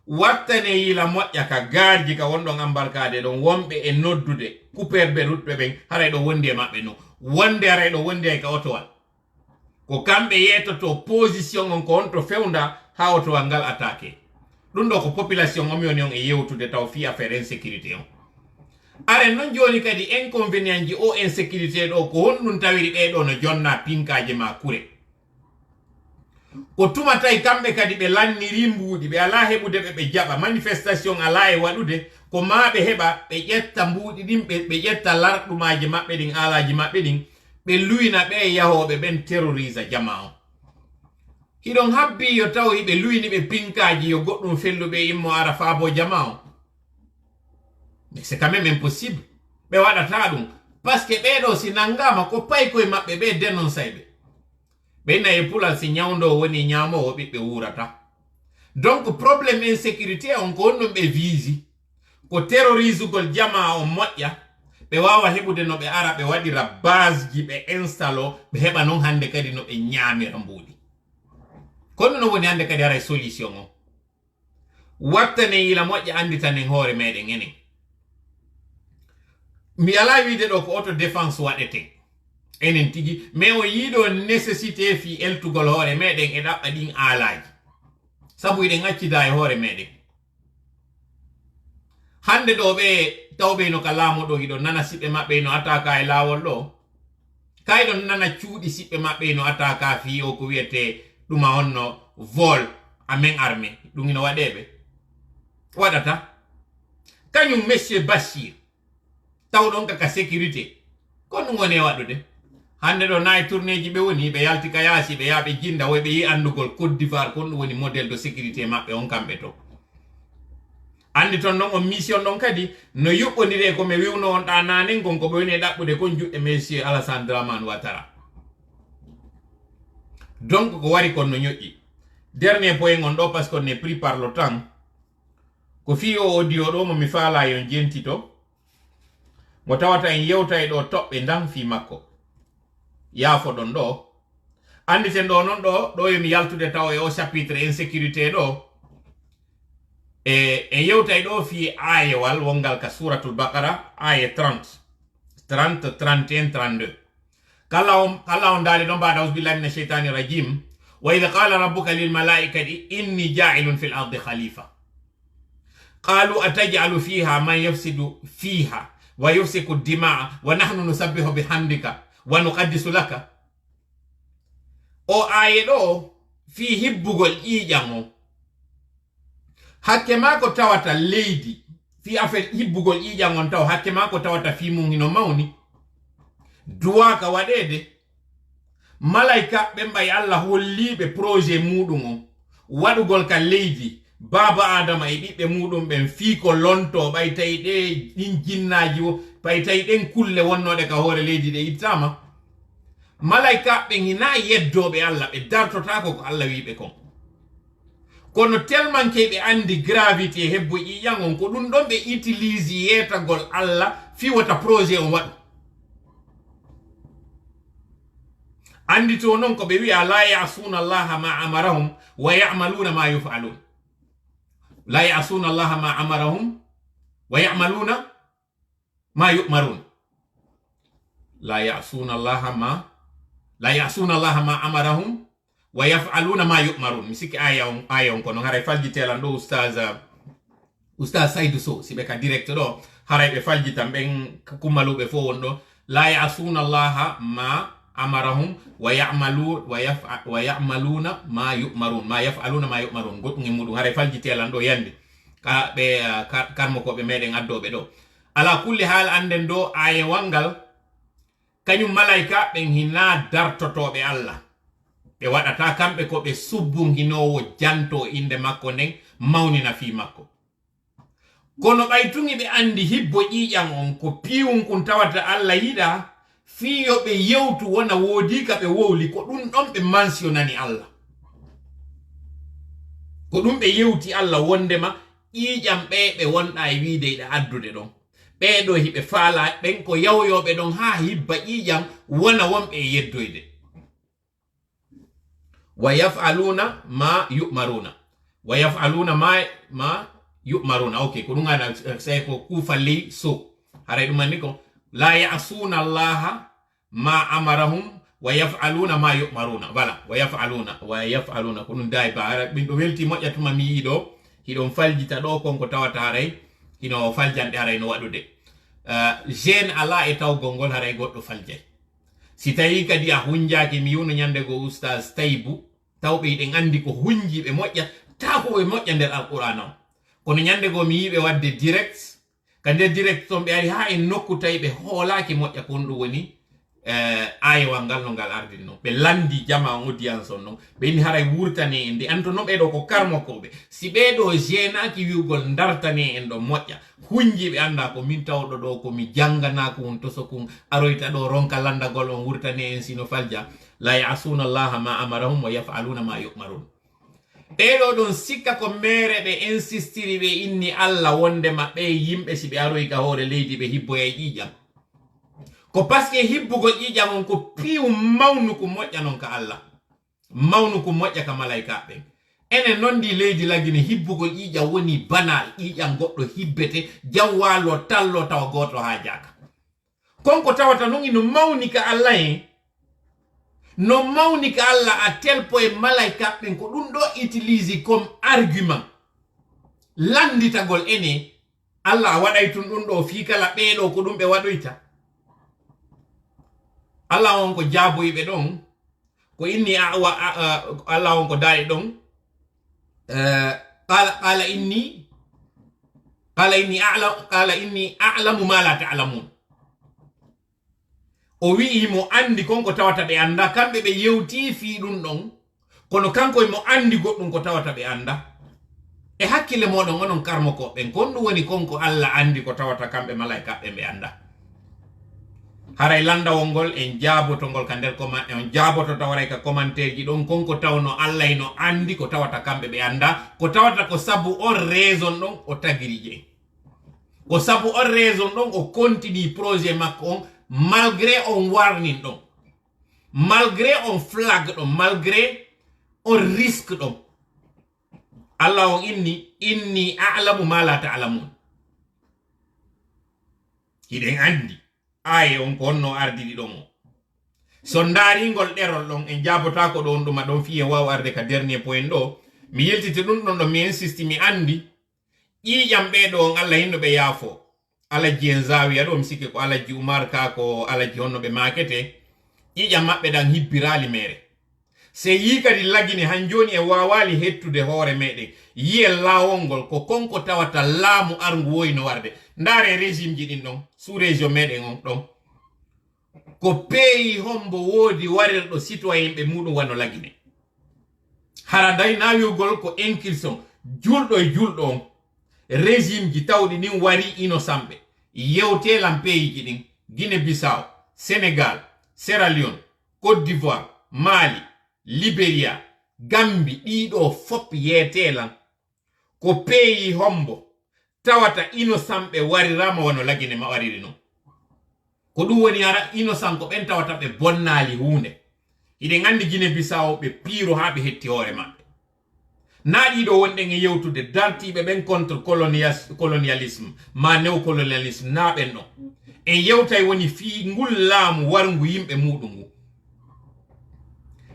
[SPEAKER 3] wattane yila moƴƴa ka garji ka wonɗon embarkade ɗon wonɓe e noddude kuperɓe ɗuɗɓe ɓen haray ɗo wondi e maɓɓe no wonde haray ɗo wondi e ka otowal ko kamɓe yetoto position on ko on to fewnda ha otowal ngal attaqué ɗum ɗo ko population omiwoni on e yewtude taw fi affaire insécurité on are non joni kadi inconvénient ji o insécurité ɗo ko honɗum tawiri ɓeɗo no jonna pinkaji ma kure ko tumatay kamɓe kadi ɓe lanniri mbuuɗi ɓe ala heɓude ɓe jaɓa manifestation ala e waɗude ko ma ɓe heɓa ɓe ƴetta mbuuɗi ɗin ɓe ƴetta larɗumaji maɓɓe ɗin alaji maɓɓe ɗin ɓe luyna ɓe yahoɓe ɓen terrorise jama o hiɗon habbi yo taw hiɓe luyni ɓe pinkaji yo goɗɗum felluɓe immo ara faabo jama o mais c'est quand même impossible ɓe waɗata ɗum par ce que ɓeɗo si nangama ko pay koye maɓɓe ɓe dénoncayɓe ɓenna e pulal si ñawdo woni ñamowo ɓiɓɓe wurata donc probléme insécurité on ko honɗum ɓe visi ko terrorisugol jama o moƴƴa ɓe wawa heɓude no ɓe ara ɓe waɗira base ji ɓe instalo ɓe heɓa non hande kadi no ɓe ñamira mbuuɗi kono no woni hande kadi ara solution o wattane yila moƴƴa anditanen hoore meɗen enen mi ala wiide ɗo ko auto défense waɗete enen tigi mais o yiiɗo nécessité fi eltugol hoore meɗen e ɗaɓɓa ɗin aalaji sabu eɗen accida e hoore meɗen hande ɗo ɓe tawɓe no ka laamu ɗo iɗon nana siɓɓe maɓɓe no ataka e laawol ɗo kayɗon nana cuuɗi siɓɓe maɓɓe no ataka fi o ko wiyete ɗuma honno vol amen armé ɗum ino waɗeɓe waɗata kañum monsieur Bachir tawɗon kaka sécurité ko ɗum woni e waɗude hande ɗo nayi tourné ji ɓe woni ɓe yalti ka yaasi ɓe yaaɓe jinda woy ɓe yi andugol Côte d'Ivoire kon ɗum woni modèle de sécurité maɓɓe on kamɓe to andi ton noon on mission ɗon kadi no yuɓɓodire komi wiwno on ɗa nanen gon ko ɓe woni e ɗaɓɓude kon juɗɗe monsieur Alassane Dramane Ouattara donc ko wari kon no ñoƴƴi dernier point on ɗo parce qu'on est pris par le temps ko fi o audio ɗo momi faala yon jentito mo tawata en yewta e ɗo toɓɓe ndam fi makko yaafo ɗon ɗo anditen ɗo noon ɗo yomi yaltude taw e o chapitre insécurité ɗo en yewta e ɗo fi ayewal wongal ka suratul baqara aye 30 31 32 kala on daali ɗon mbaɗa ausbillahi mina cheitani rajim wa idha qala rabbuka lil malaikati inni ja'ilun fil ardi khalifa qalu atajalu fiha man yafsidu fiha wa yufsiku dimaa wa nahnu nusabbihu bihamdika wa nuqaddisu laka o aye ɗo fi hibbugol ƴiƴam o hakke ma ko tawata leydi fi affaire hibbugol ƴiƴam on taw hakke ma ko tawata fi mum hino mawni duwaka waɗede malaika ɓe mbay Allah holliɓe projet muɗum o waɗugol ka leydi baba adama e ɓiɓɓe muɗum ɓen fii ko lonto ɓay tawi ɗe ɗin jinnaji o ɓay tawi ɗen kulle wonnoɗe ka hoore leydi ɗe ittama malaika ɓen hina yeddoɓe Allah ɓe dartotako ko Allah wiɓe kon kono tellement ke ɓe andi gravité hebbo ƴiƴan on ko ɗum ɗon ɓe utilise yetagol Allah fi wata projet on waɗu andi to noon ko ɓe wiya la yasuna allaha ma amarahum wa yamaluna ma yufalun la yasuna allaha ma amarahum wa yamaluna ma yumarun la yasuna allaha ma amarahum wa yafaluna ma yumarun mi sikki aya on kono haray faljitelan ɗo oustaz Saydou Sow siɓe ka direct ɗo haray ɓe faljitan ɓen kummaluɓe fo won ɗo la yasuna allaha ma amarahum wa ya'maluna ma yu'marun ma yaf'aluna ma yu'marun goɗɗum e muɗum haray faljitelan ɗo yande ka ɓe karmo ko ɓe meɗen addoɓe ɗo ala kulli haal anden ɗo aye wangal kañum malaika ɓen hina dartotoɓe Allah ɓe waɗata kamɓe ko ɓe subbunginowo janto inde makko nden mawnina fi makko. Kono ɓaytugi ɓe andi hibbo ƴiƴam on ko piwunkun tawata Allah yiɗa fiyo ɓe yewtu wona woodi ka ɓe wowli ko ɗum ɗon ɓe mentionani Allah, ko ɗum ɓe yewti Allah wondema ƴiƴam ɓe wonɗa e wiide yiɗa addude ɗon ɓeɗo hiɓe faala ɓen ko yawyoɓe ɗon ha hibba ƴiƴam wona wonɓe e yeddoyde. Wa yaf'aluna ma yu'maruna, wa yaf'aluna ma yu'maruna. Ok, ko ɗum ana say ko kufalli so haray ɗum andi ko la ya'suna allaha ma amarahum wa yaf'aluna ma yu'maruna. Voilà, wa yaf'aluna ko ɗum dai ba ɓin ɗo welti moƴƴatuma mi yiɗo hiɗon faljita ɗo konko tawata haray hino faljanɗe haray no waɗude jeune ala e tawgol ngol haray goɗɗo faljay. Si tawi kadi a hunjaki mi yuno nyande go oustaz Taybu tawɓe yiɗen andi ko hunjiɓe moƴƴa ta ko ɓe moƴƴa nder alqur'an o. Kono nyande go mi yiɓe wadde direct ka nder direct ton ɓe ari ha en nokku tawi ɓe hoolaki moƴƴa ko ɗum woni ayewal ngal no ngal ardini non ɓe landi jama audience on non ɓe inni haray wurtane en ndi anto non ɓeɗo ko karmokoɓe si ɓeɗo jenaki wiugol dartane en ɗo moƴƴa hunjiɓe anda ko min tawɗo ɗo komi janganako on to sokon aroyta ɗo ronka landagol on wurtane en sino falja la ya'suna allaha ma amarahum wa yaf'aluna ma yu'marun. ɓeɗo ɗon sikka ko mere ɓe insistiri ɓe inni Allah wonde maɓɓe yimɓe si ɓe aroy ka hoore leydi ɓe hibboya e ƴiƴam ko paske hibbugol ƴiƴam on ko piiw mawnu ko moƴƴa non ka Allah mawnu ko moƴƴa ka malaikaɓe enen non ndi leydi lagine hibbugol ƴiƴam woni banal ƴiƴam goɗɗo hibbete jam walo tallo tawa goto ha jaka konko tawata non ino mawni ka Allah en no mawni ka Allah a tel point malaikaɓe ko ɗum ɗo utilise comme argument landitagol ene Allah waɗay tun ɗum ɗo fi kala ɓeɗo ko ɗum ɓe waɗoyta. Allah on ko jaaboyɓe ɗon ko inni Allah on ko daari ɗon qala inni a'lamu ma la ta'lamun. O wi'i mo andi konko tawata ɓe anda kamɓe ɓe yewti fi ɗum ɗon kono kanko mo andi goɗɗum ko tawata ɓe anda e hakkille moɗon onon karmokoɓen kon ɗum woni konko Allah andi ko tawata kamɓe malaikaɓe ɓe anda. Haray landawol ngol en jaabotongol ka nder en jaaboto tawaray ka commentaire ji ɗon konko tawno Allah no andi ko tawata kamɓe ɓe anda ko tawata ko sabu on raison ɗon o tagiri je ko sabu on raison ɗon o continue projet makko on malgré on warning ɗon malgré on flag ɗon malgré on risque ɗon. Allah on inni a'lamu ma la ta'lamun. Hiɗen andi aye on ko honno ardidi ɗon o so daaringol ɗerol ɗon en jabotako ɗon ɗuma ɗon fiye waw arde ka dernier point ɗo mi yeltiti ɗum ɗon ɗo mi insisti mi andi ƴiƴam ɓeɗo on Allah hinno ɓe yaafo alaji en zawiya ɗo mi sikki ko alaji Umar ka ko alaji honno ɓe makete ƴiƴam maɓɓe ɗan hibbirali mere se yi kadi lagini han joni e wawali hettude hoore meɗen yiye lawol ngol ko konko tawata laamu arngu woyno warde ndaare régime ji ɗin ɗon sous région meɗen on ɗon ko peyi hombo woodi warirɗo citoyen ɓe muɗum wano lagine hara day nawiugol ko incursion julɗo e julɗo on régime ji tawɗi nin wari innocent ɓe yewtelan peyiji ɗin Guinée Bissau Sénégal Sierra Leone Côte d'Ivoire Mali Liberia Gambie ɗiɗo fop yeetelan ko peyi hombo tawata innocent ɓe warirama wano lagine ma wariri non ko ɗum woni ara innocent ko ɓen tawata ɓe bonnali hunde iɗen andi Guinée Bissau ɓe piiro ha ɓe hetti hoore maɓɓe na ɗiɗo wonɗen e yewtude dartiɓe ɓen contre colonialisme ma néocolonialisme na ɓen ɗon en yewtay woni fi ngul laamu warngu yimɓe muɗum ngu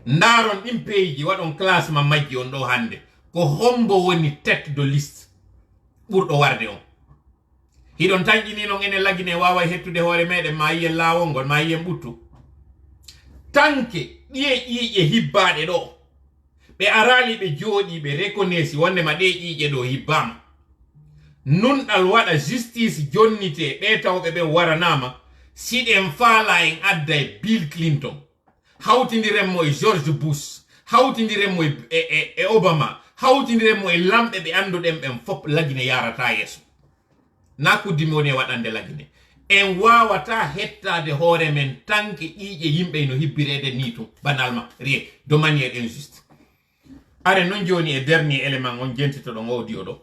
[SPEAKER 3] ndaron ɗin peyji waɗon classement majji on ɗo hande ko hombo woni tête de liste ɓurɗo warde on hiɗon tanƴini non enen lagine wawa hettude hoore meɗen ma yiyen laawol ngol ma yiyen ɓuttu tanke ɗiye ƴiƴe hibbaɗe ɗo ɓe arali ɓe jooɗi ɓe reconnaisi wondema ɗe ƴiƴe ɗo hibbama nunɗal waɗa justice jonnite ɓe tawɓe ɓe waranama siɗen faala en adda e Bill Clinton hawtidirenmo e George Bush hawtindiremo e Obama hawtindiremo e lamɓe ɓe anduɗen ɓen fop lagine yarata yeso na kuddimi woni e waɗande lagine en wawata hettade hoore men tanke ƴiƴe yimɓe no hibbirede ni tum banalma rien de manière injuste are non joni e dernier élément on jentitoɗon audio ɗo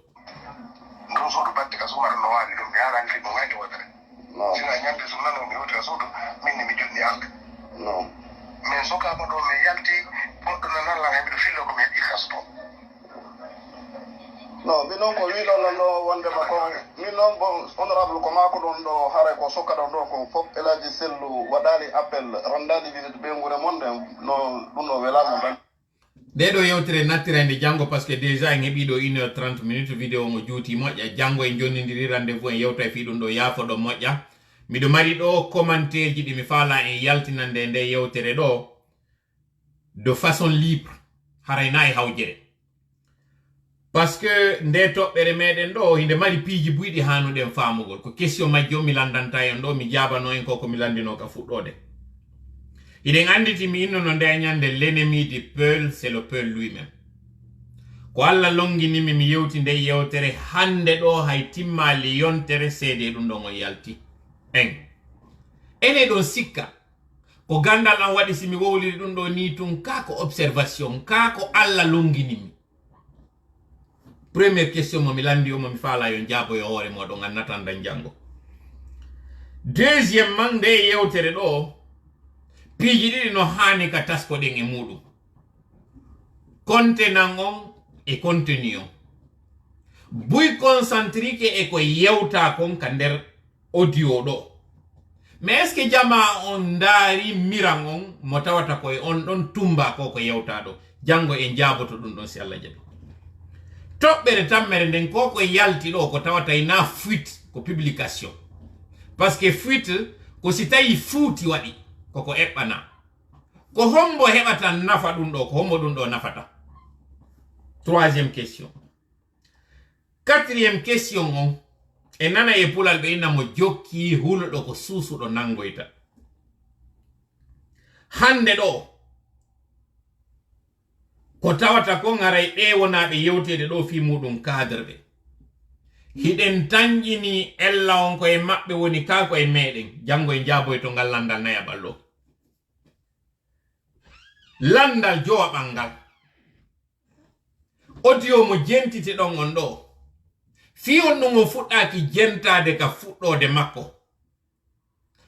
[SPEAKER 8] ɗon suudu batte ka sumata no waali ɗum mi harani ɗum wayde waɗere sina ñande so nano mi yewti ka suudu min ne mi joɗni alka mais sokama ɗo mi yalti goɗɗo nanallan he mbiɗo fillo ko mi heɓi kasto
[SPEAKER 6] non min noon ko wiɗono ɗo wondema ko min noon bon honorable ko mako ɗon ɗo haray ko sokkaɗon ɗo ko fof Elaji Sellu waɗali appel randali visite ɓe guure monde no ɗum no welama tan
[SPEAKER 3] ɗeɗo yewtere nattirande janggo par ce que déjà en heeɓi ɗo 1h30 minutes vidéo mo juuti moƴƴa janggo en jonnidiri rendez-vous en yewta e fiɗum ɗo yaafoɗo moƴƴa miɗo mari ɗo commentaire ji ɗi mi faala en yaltinande nde yewtere ɗo de façon libre harayna e hawjere parce que nde toɓɓere meɗen ɗo hinde mari piiji buyɗi hanuɗen famugol ko question majjo mi landanta en ɗo mi jabano en koko mi landino ka fuɗɗode iɗen anditi mi innono nde ñande l'ennemi du peuple c'est le peuple lui-même ko Allah longinimi mi yewti nde yewtere hande ɗo hay timmali yontere seede ɗum ɗon o yalti en ene ɗon sikka ko gandal an waɗi simi wowliri ɗum ɗo ni tun ka ko observation ka ko Allah longinimi première question mo mi landi o mo mi faala yo jaabo yo hoore moɗon annatan dan jango deuxièmement nde yewtere ɗo piiji ɗiɗi no hani ka taskoɗen e muɗum contenant on e contenu on buy concentrique e ko yewta kon ka nder audio ɗo mais est ce que jama on ndaari miran on mo tawata koye on ɗon tumba ko ko yewta ɗo jango en jaaboto ɗum ɗon si Allah jaɓi toɓɓere tammere nden ko ko yalti ɗo ko tawata ina fuite ko publication parce que fuite ko si tawi fuuti waɗi koko eɓɓana ko hombo heɓata nafa ɗum ɗo ko hombo ɗum ɗo nafata troisième question quatrième question on e nana e pulal ɓe inna mo jokki hulɗo ko suusuɗo nangoyta hande ɗo ko tawata ko ngaray ɗe wonaɓe yewtede ɗo fi muɗum cadre ɓe hiɗen tanƴini ella on koye maɓɓe woni kako e meɗen jango e jaaboy to ngal landal naya ballo landal jowaɓal ngal audio mo jentite ɗon on ɗo fi on ɗum o fuɗɗaki jentade ka fuɗɗode makko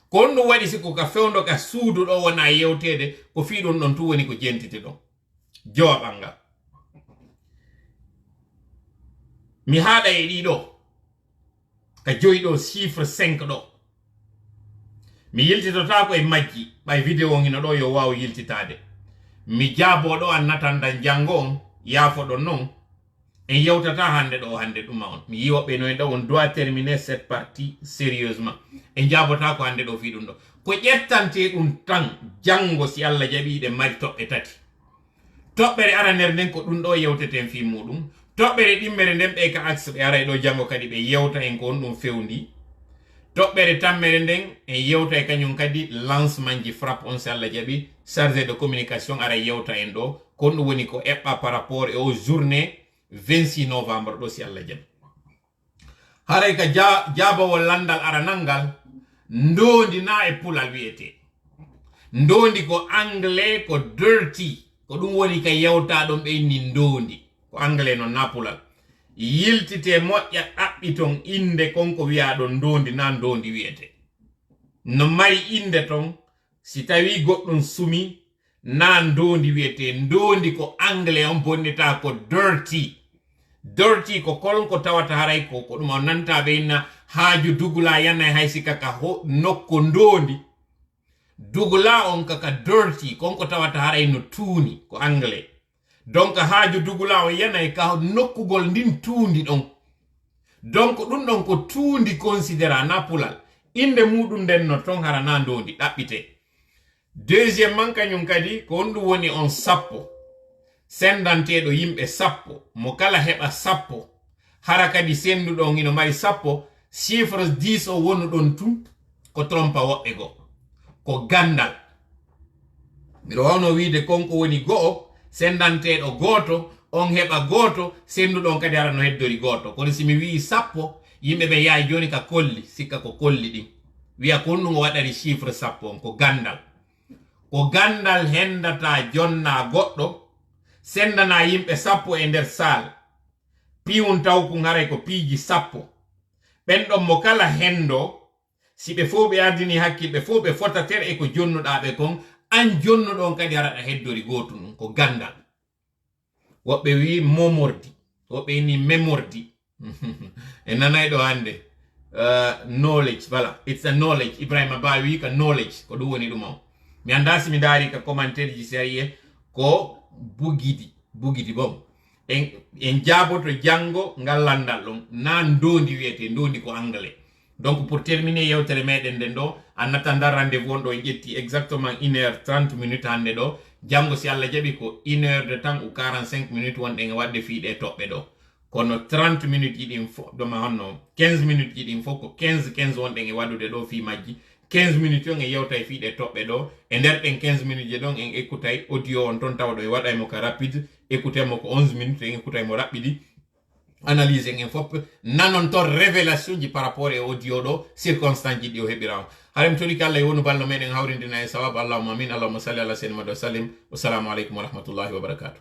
[SPEAKER 3] ko on ɗum waɗi siko ka fewdo ka suudu ɗo wona yewtede ko fi ɗum ɗon tu woni ko jentite ɗon jowaɓal ngal mi haɗa e ɗiɗo ka joyi ɗo chiffre 5 ɗo mi yiltitotako e majji ɓay vidéo on hino ɗo yo waw yiltitade mi jaabo ɗo annatan dan jango on yaafoɗon noon en yewtata hande ɗo hande ɗuma on mi yiwoɓe noy ɗo on doit terminer cette partie sérieusement en jaabota ko hande ɗo fi ɗum ɗo ko ƴettante ɗum tan jango si Allah jaɓiɗe mari toɓɓe tati toɓɓere araner nden ko ɗum ɗo yewteten fi muɗum toɓɓere ɗimmere nden ɓe ka axe ɓe aray ɗo jango kadi ɓe yewta en ko on ɗum fewndi toɓɓere tammere nden en yewta e kañum kadi lancement ji frappe on si Allah jaɓi chargé de communication ara yewta en ɗo ko on ɗum woni ko eɓɓa par rapport e o journée 26 novembre ɗo si Allah jaɓi haray ka jaabawol landal aranal ndondi na e pulal wiyete ndondi ko anglais ko dirty ko ɗum woni ka yewta ɗon ɓe inni ndondi ko anglais non na pulal yiltite moƴƴa ɗaɓɓi ton inde konko wiya ɗon ndondi na ndondi wiyete no mari inde ton si tawi goɗɗum sumi na ndondi wiyete ndondi ko anglais on bonnita ko dirty ko kolko tawata haray ko ɗum on nanta ɓe inna haaju dugula yana hay sika ka nokko ndondi dugula on kaka dirty konko tawata haray no tuuni ko anglais donc haaju dugula on yana ka nokkugol ndin tuundi ɗon donc ɗum ɗon ko tuundi considéra na pulal inde muɗum nden no ton hara na ndondi ɗaɓɓite deuxièmement kañum kadi ko on ɗum woni on sappo sendanteɗo yimɓe sappo mo kala heɓa sappo hara kadi senduɗo on ino mari sappo chiffre 10 o wonu ɗon tu ko trompa woɓɓe go ko gandal miɗo wawno wiide konko woni go'o sendanteɗo goto on heɓa goto senduɗon kadi ara no heddori goto kono simi wi 10 yimɓe ɓe yahay joni ka kolli sikka ko kolli ɗin wiya ko honɗugo waɗari chiffre 10 on ko gandal hendata jonna goɗɗo sendana yimɓe 10 e nder sal piwun taw ko ngaray ko piiji 10 ɓenɗon mo kala hendo si ɓe fo ɓe ardini hakkilɓe fo ɓe fotatere e ko jonnuɗaɓe kon an jonnuɗon kadi araɗa heddori goto ɗum ko gandal woɓɓe wi momordi woɓɓe ni memordi e nanay ɗo hande knowledge voilà it's a knowledge Ibrahima Ba wi ka knowledge ko ɗum woni ɗum on mi anda si mi daari ka commentaire ji sérieux ko bugidi bom en jaboto jango ngal landal ɗon na ndondi wiyete ndondi ko anglais donc pour terminer yewtere meɗen nden ɗo en attendant rendez-vous on ɗo en ƴetti exactement 1h30 hande ɗo jango si Allah jaɓi ko 1h de temps ou 45 minutes wonɗen wadde fiiɗe toɓɓe ɗo kono 30 minutes yiɗin fo doma honno 15 minutes yiɗin fof ko 15 wonɗen e waɗude ɗo fi majji 15 minutes on e yewta e fiiɗe toɓɓe ɗo e nder ɗen 15 minutes je ɗon en écoutay audio on ton tawa ɗo e waɗaymo ka rapide écoutaymo ko 11 minutes en écoutaymo raɓɓiɗi analyse en fof nanon ton révélation ji par rapport e audio ɗo circonstance ji ɗi o heɓirama harem toli ko Allah e wonu ballo meɗen hawrindina e sawabu allahumma amin allahumma salli ala sayyidina Muhammad wa sallim wassalamu aleykum wa rahmatullahi wa barakatuh